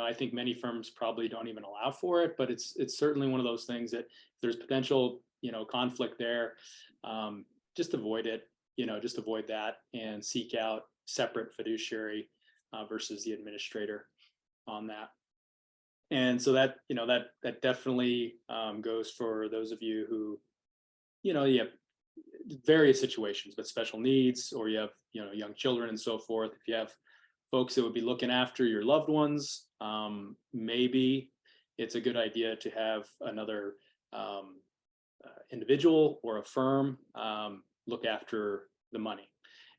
I think many firms probably don't even allow for it, but it's certainly one of those things that if there's potential, conflict there, just avoid it, just avoid that and seek out separate fiduciary versus the administrator on that. And so that, that definitely goes for those of you who, you have various situations, but special needs, or you have, young children and so forth. If you have folks that would be looking after your loved ones, maybe it's a good idea to have another individual or a firm look after the money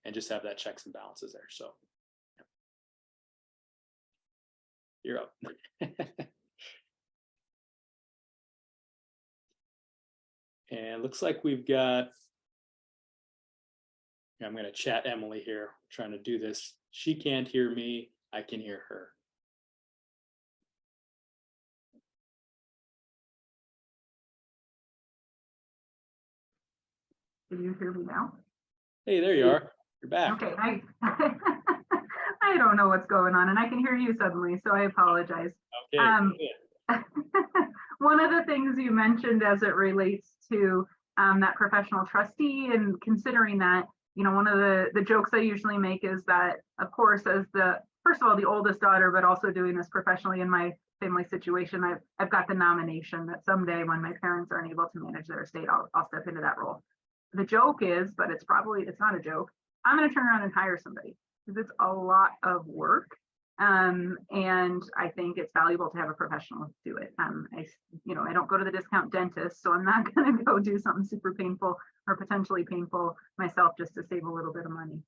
and just have that checks and balances there. So you're up. And looks like we've got, I'm going to chat Emily here, trying to do this. She can't hear me. I can hear her. Can you hear me now? Hey, there you are. You're back. Okay, I don't know what's going on, and I can hear you suddenly, so I apologize. Okay. One of the things you mentioned as it relates to that professional trustee and considering that, one of the jokes I usually make is that, of course, as first of all, the oldest daughter, but also doing this professionally in my family situation, I've got the nomination that someday when my parents aren't able to manage their estate, I'll step into that role. The joke is, but it's not a joke, I'm going to turn around and hire somebody because it's a lot of work. And I think it's valuable to have a professional do it. I don't go to the discount dentist, so I'm not going to go do something super painful or potentially painful myself just to save a little bit of money.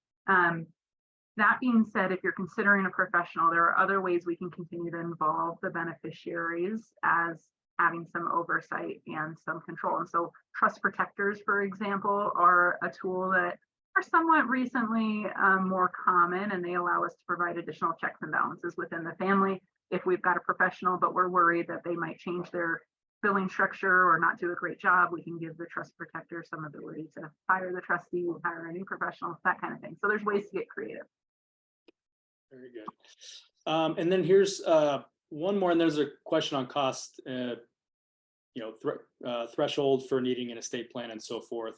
That being said, if you're considering a professional, there are other ways we can continue to involve the beneficiaries as having some oversight and some control. And so trust protectors, for example, are a tool that are somewhat recently more common, and they allow us to provide additional checks and balances within the family if we've got a professional, but we're worried that they might change their billing structure or not do a great job. We can give the trust protector some ability to fire the trustee, hire a new professional, that kind of thing. So there's ways to get creative. Very good. And then here's one more, and there's a question on cost, threshold for needing an estate plan and so forth.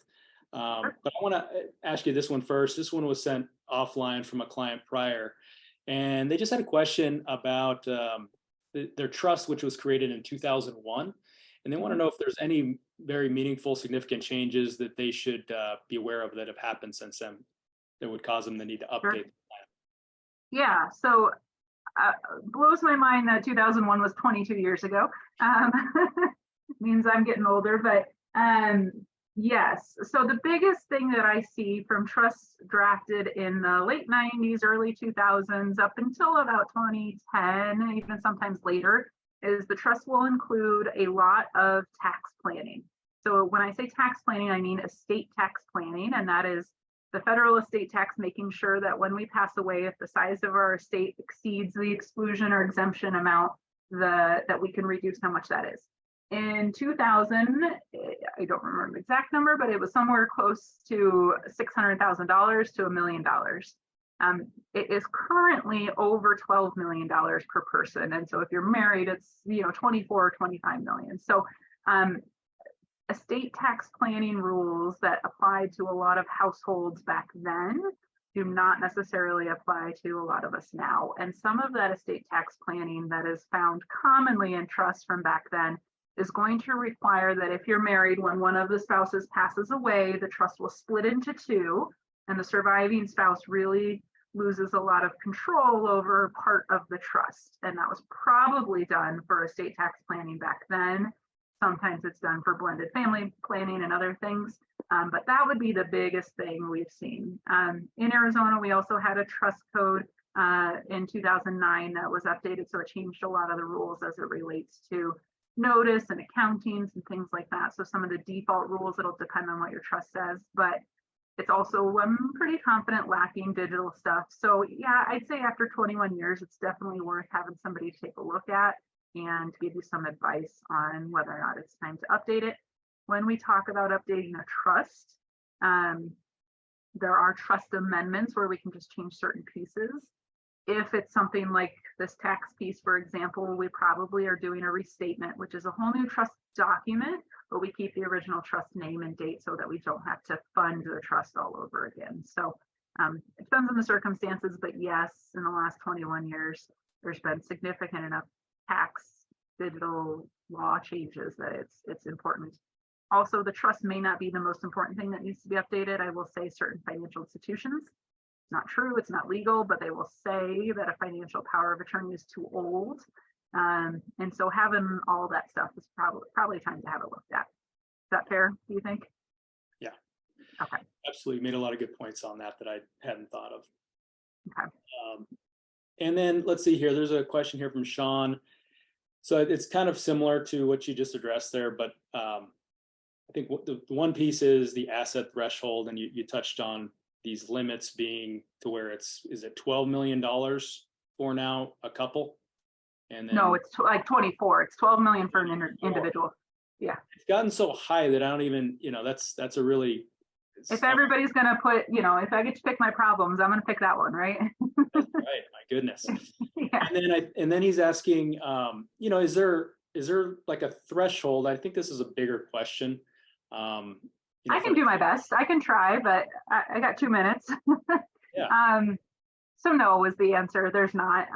But I want to ask you this one first. This one was sent offline from a client prior, and they just had a question about their trust, which was created in 2001. And they want to know if there's any very meaningful, significant changes that they should be aware of that have happened since then that would cause them the need to update the plan. Yeah, so blows my mind that 2001 was 22 years ago. Means I'm getting older, but yes. So the biggest thing that I see from trusts drafted in the late 90s, early 2000s, up until about 2010, even sometimes later, is the trust will include a lot of tax planning. So when I say tax planning, I mean estate tax planning, and that is the federal estate tax, making sure that when we pass away, if the size of our estate exceeds the exclusion or exemption amount, that we can reduce how much that is. In 2000, I don't remember the exact number, but it was somewhere close to $600,000 to $1 million. It is currently over $12 million per person. And so if you're married, it's 24 or 25 million. So estate tax planning rules that applied to a lot of households back then do not necessarily apply to a lot of us now. And some of that estate tax planning that is found commonly in trusts from back then is going to require that if you're married, when one of the spouses passes away, the trust will split into two, and the surviving spouse really loses a lot of control over part of the trust. And that was probably done for estate tax planning back then. Sometimes it's done for blended family planning and other things, but that would be the biggest thing we've seen. In Arizona, we also had a trust code in 2009 that was updated, so it changed a lot of the rules as it relates to notice and accountings and things like that. So some of the default rules, it'll depend on what your trust says, but it's also, I'm pretty confident, lacking digital stuff. So yeah, I'd say after 21 years, it's definitely worth having somebody take a look at and give you some advice on whether or not it's time to update it. When we talk about updating a trust, there are trust amendments where we can just change certain pieces. If it's something like this tax piece, for example, we probably are doing a restatement, which is a whole new trust document, but we keep the original trust name and date so that we don't have to fund the trust all over again. So it depends on the circumstances, but yes, in the last 21 years, there's been significant enough tax digital law changes that it's important. Also, the trust may not be the most important thing that needs to be updated. I will say certain financial institutions, it's not true, it's not legal, but they will say that a financial power of attorney is too old. And so having all that stuff is probably time to have it looked at. Is that fair, do you think? Yeah. Okay. Absolutely. Made a lot of good points on that I hadn't thought of. Okay. And then let's see here. There's a question here from Sean. So it's kind of similar to what you just addressed there, but I think the one piece is the asset threshold, and you touched on these limits being to where is it $12 million for now a couple? And then, no, it's like 24. It's 12 million for an individual. Yeah. It's gotten so high that I don't even, that's a really. If everybody's going to put, if I get to pick my problems, I'm going to pick that one, right? That's right. My goodness. Yeah. And then he's asking, is there like a threshold? I think this is a bigger question. I can do my best. I can try, but I got 2 minutes. Yeah. So no was the answer. There's not.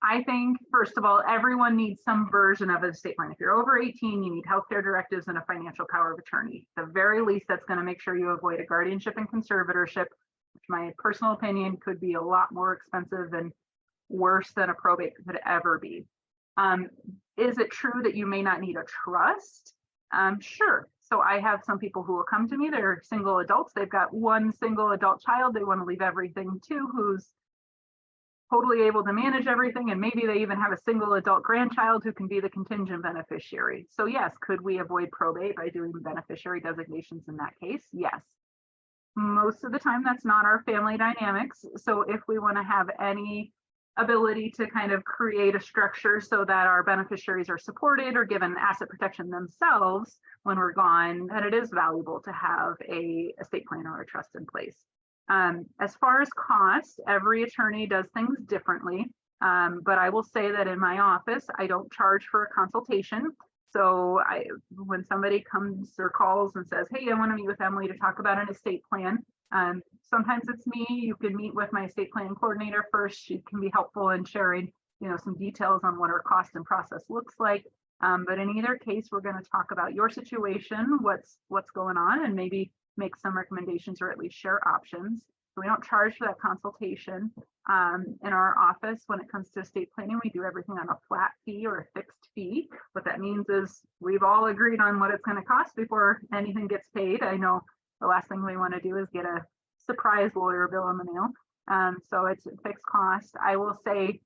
I think, first of all, everyone needs some version of an estate plan. If you're over 18, you need healthcare directives and a financial power of attorney. At the very least, that's going to make sure you avoid a guardianship and conservatorship, which my personal opinion could be a lot more expensive and worse than a probate could ever be. Is it true that you may not need a trust? Sure. So I have some people who will come to me, they're single adults. They've got one single adult child. They want to leave everything to, who's totally able to manage everything. And maybe they even have a single adult grandchild who can be the contingent beneficiary. So yes, could we avoid probate by doing beneficiary designations in that case? Yes. Most of the time, that's not our family dynamics. So if we want to have any ability to kind of create a structure so that our beneficiaries are supported or given asset protection themselves when we're gone, then it is valuable to have a estate plan or a trust in place. As far as cost, every attorney does things differently, but I will say that in my office, I don't charge for a consultation. So when somebody comes or calls and says, hey, I want to meet with Emily to talk about an estate plan, sometimes it's me. You can meet with my estate plan coordinator first. She can be helpful in sharing, some details on what our cost and process looks like. But in either case, we're going to talk about your situation, what's going on, and maybe make some recommendations or at least share options. So we don't charge for that consultation. In our office, when it comes to estate planning, we do everything on a flat fee or a fixed fee. What that means is we've all agreed on what it's going to cost before anything gets paid. I know the last thing we want to do is get a surprise lawyer bill in the mail. So it's a fixed cost. I will say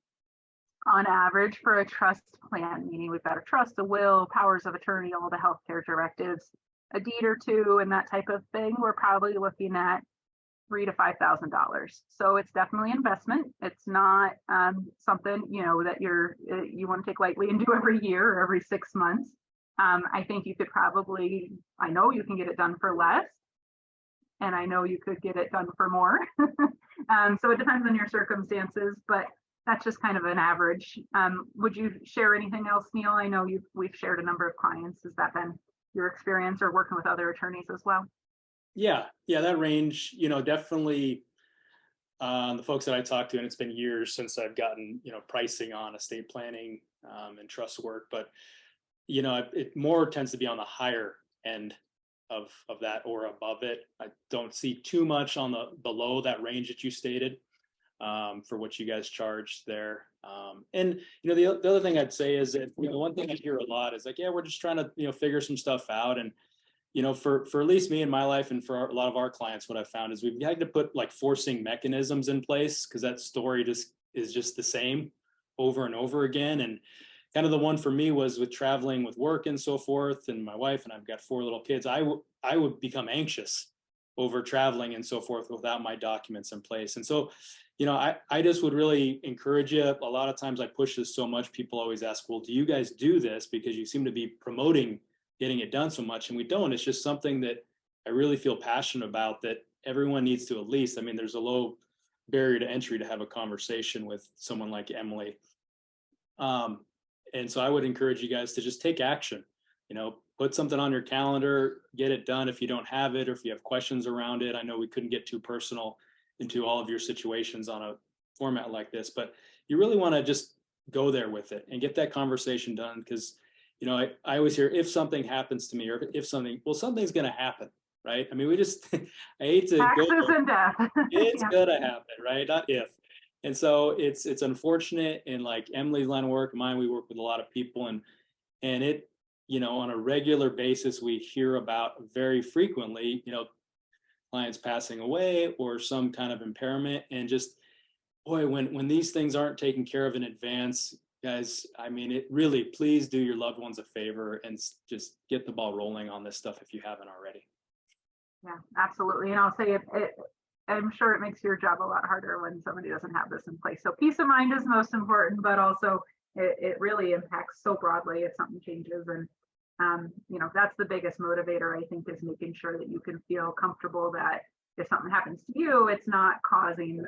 On average, for a trust plan, meaning we've got a trust, a will, powers of attorney, all the healthcare directives, a deed or two, and that type of thing, we're probably looking at $3,000 to $5,000. So it's definitely investment. It's not something that you want to take lightly and do every year or every 6 months. I think you could probably, I know you can get it done for less, and I know you could get it done for more. So it depends on your circumstances, but that's just kind of an average. Would you share anything else, Neil? I know we've shared a number of clients. Has that been your experience, or working with other attorneys as well? Yeah, that range, definitely the folks that I talk to, and it's been years since I've gotten, pricing on estate planning and trust work, but, it more tends to be on the higher end of that or above it. I don't see too much on the below that range that you stated for what you guys charge there. And, the other thing I'd say is that, one thing I hear a lot is like, yeah, we're just trying to, figure some stuff out. And, for at least me in my life and for a lot of our clients, what I've found is we've had to put like forcing mechanisms in place because that story is just the same over and over again. And kind of the one for me was with traveling with work and so forth, and my wife, and I've got 4 little kids. I would become anxious over traveling and so forth without my documents in place. And so, I just would really encourage you. A lot of times I push this so much, people always ask, well, do you guys do this? Because you seem to be promoting getting it done so much, and we don't. It's just something that I really feel passionate about, that everyone needs to at least, there's a low barrier to entry to have a conversation with someone like Emily. And so I would encourage you guys to just take action, put something on your calendar, get it done if you don't have it, or if you have questions around it. I know we couldn't get too personal into all of your situations on a format like this, but you really want to just go there with it and get that conversation done. Because I always hear, if something happens to me, or if something's going to happen, right? We just, I hate to Taxes go, and death. it's Yeah. going to happen, right? Not if. And so it's unfortunate. And like Emily's line of work, mine, we work with a lot of people, and it, on a regular basis, we hear about very frequently, clients passing away or some kind of impairment. And just, boy, when these things aren't taken care of in advance, guys, it really, please do your loved ones a favor and just get the ball rolling on this stuff if you haven't already. Yeah, absolutely. And I'll say I'm sure it makes your job a lot harder when somebody doesn't have this in place. So peace of mind is most important, but also it really impacts so broadly if something changes. And, that's the biggest motivator, I think, is making sure that you can feel comfortable that if something happens to you, it's not causing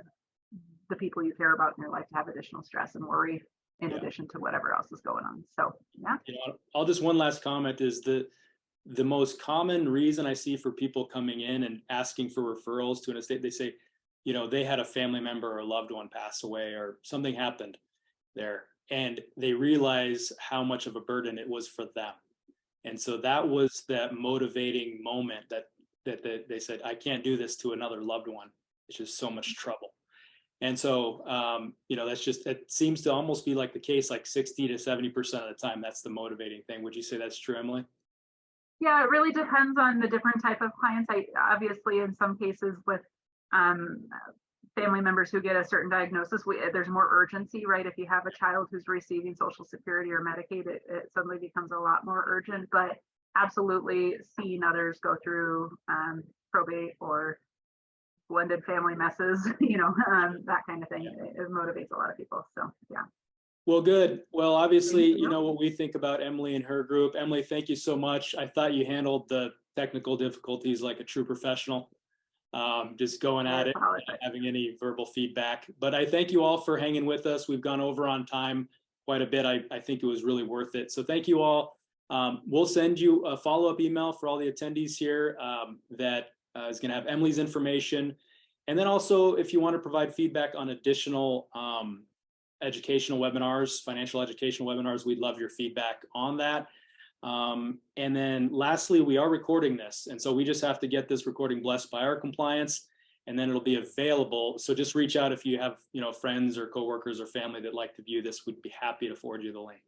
the people you care about in your life to have additional stress and worry in addition to whatever else is going on. So, yeah. I'll just, one last comment is the most common reason I see for people coming in and asking for referrals to an estate, they say, they had a family member or a loved one pass away or something happened there, and they realize how much of a burden it was for them. And so that was that motivating moment that they said, I can't do this to another loved one. It's just so much trouble. And so, that's just, it seems to almost be like the case, like 60 to 70% of the time, that's the motivating thing. Would you say that's true, Emily? Yeah, it really depends on the different type of clients. Obviously, in some cases with family members who get a certain diagnosis, there's more urgency, right? If you have a child who's receiving Social Security or Medicaid, it suddenly becomes a lot more urgent. But absolutely, seeing others go through probate or blended family messes, that kind of thing, it motivates a lot of people. So, yeah. Well, good. Well, obviously, you know what we think about Emily and her group. Emily, thank you so much. I thought you handled the technical difficulties like a true professional, just going at it, not having any verbal feedback. But I thank you all for hanging with us. We've gone over on time quite a bit. I think it was really worth it. So thank you all. We'll send you a follow-up email for all the attendees here that is going to have Emily's information. And then also, if you want to provide feedback on additional educational webinars, financial educational webinars, we'd love your feedback on that. And then lastly, we are recording this. And so we just have to get this recording blessed by our compliance, and then it'll be available. So just reach out if you have, friends or coworkers or family that like to view this. We'd be happy to forward you the link.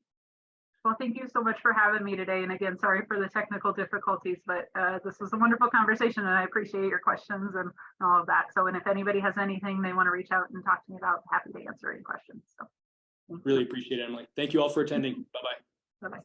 Well, thank you so much for having me today. And again, sorry for the technical difficulties, but this was a wonderful conversation, and I appreciate your questions and all of that. So, and if anybody has anything they want to reach out and talk to me about, happy to answer any questions. So. Really appreciate it, Emily. Thank you all for attending. Bye-bye. Bye-bye.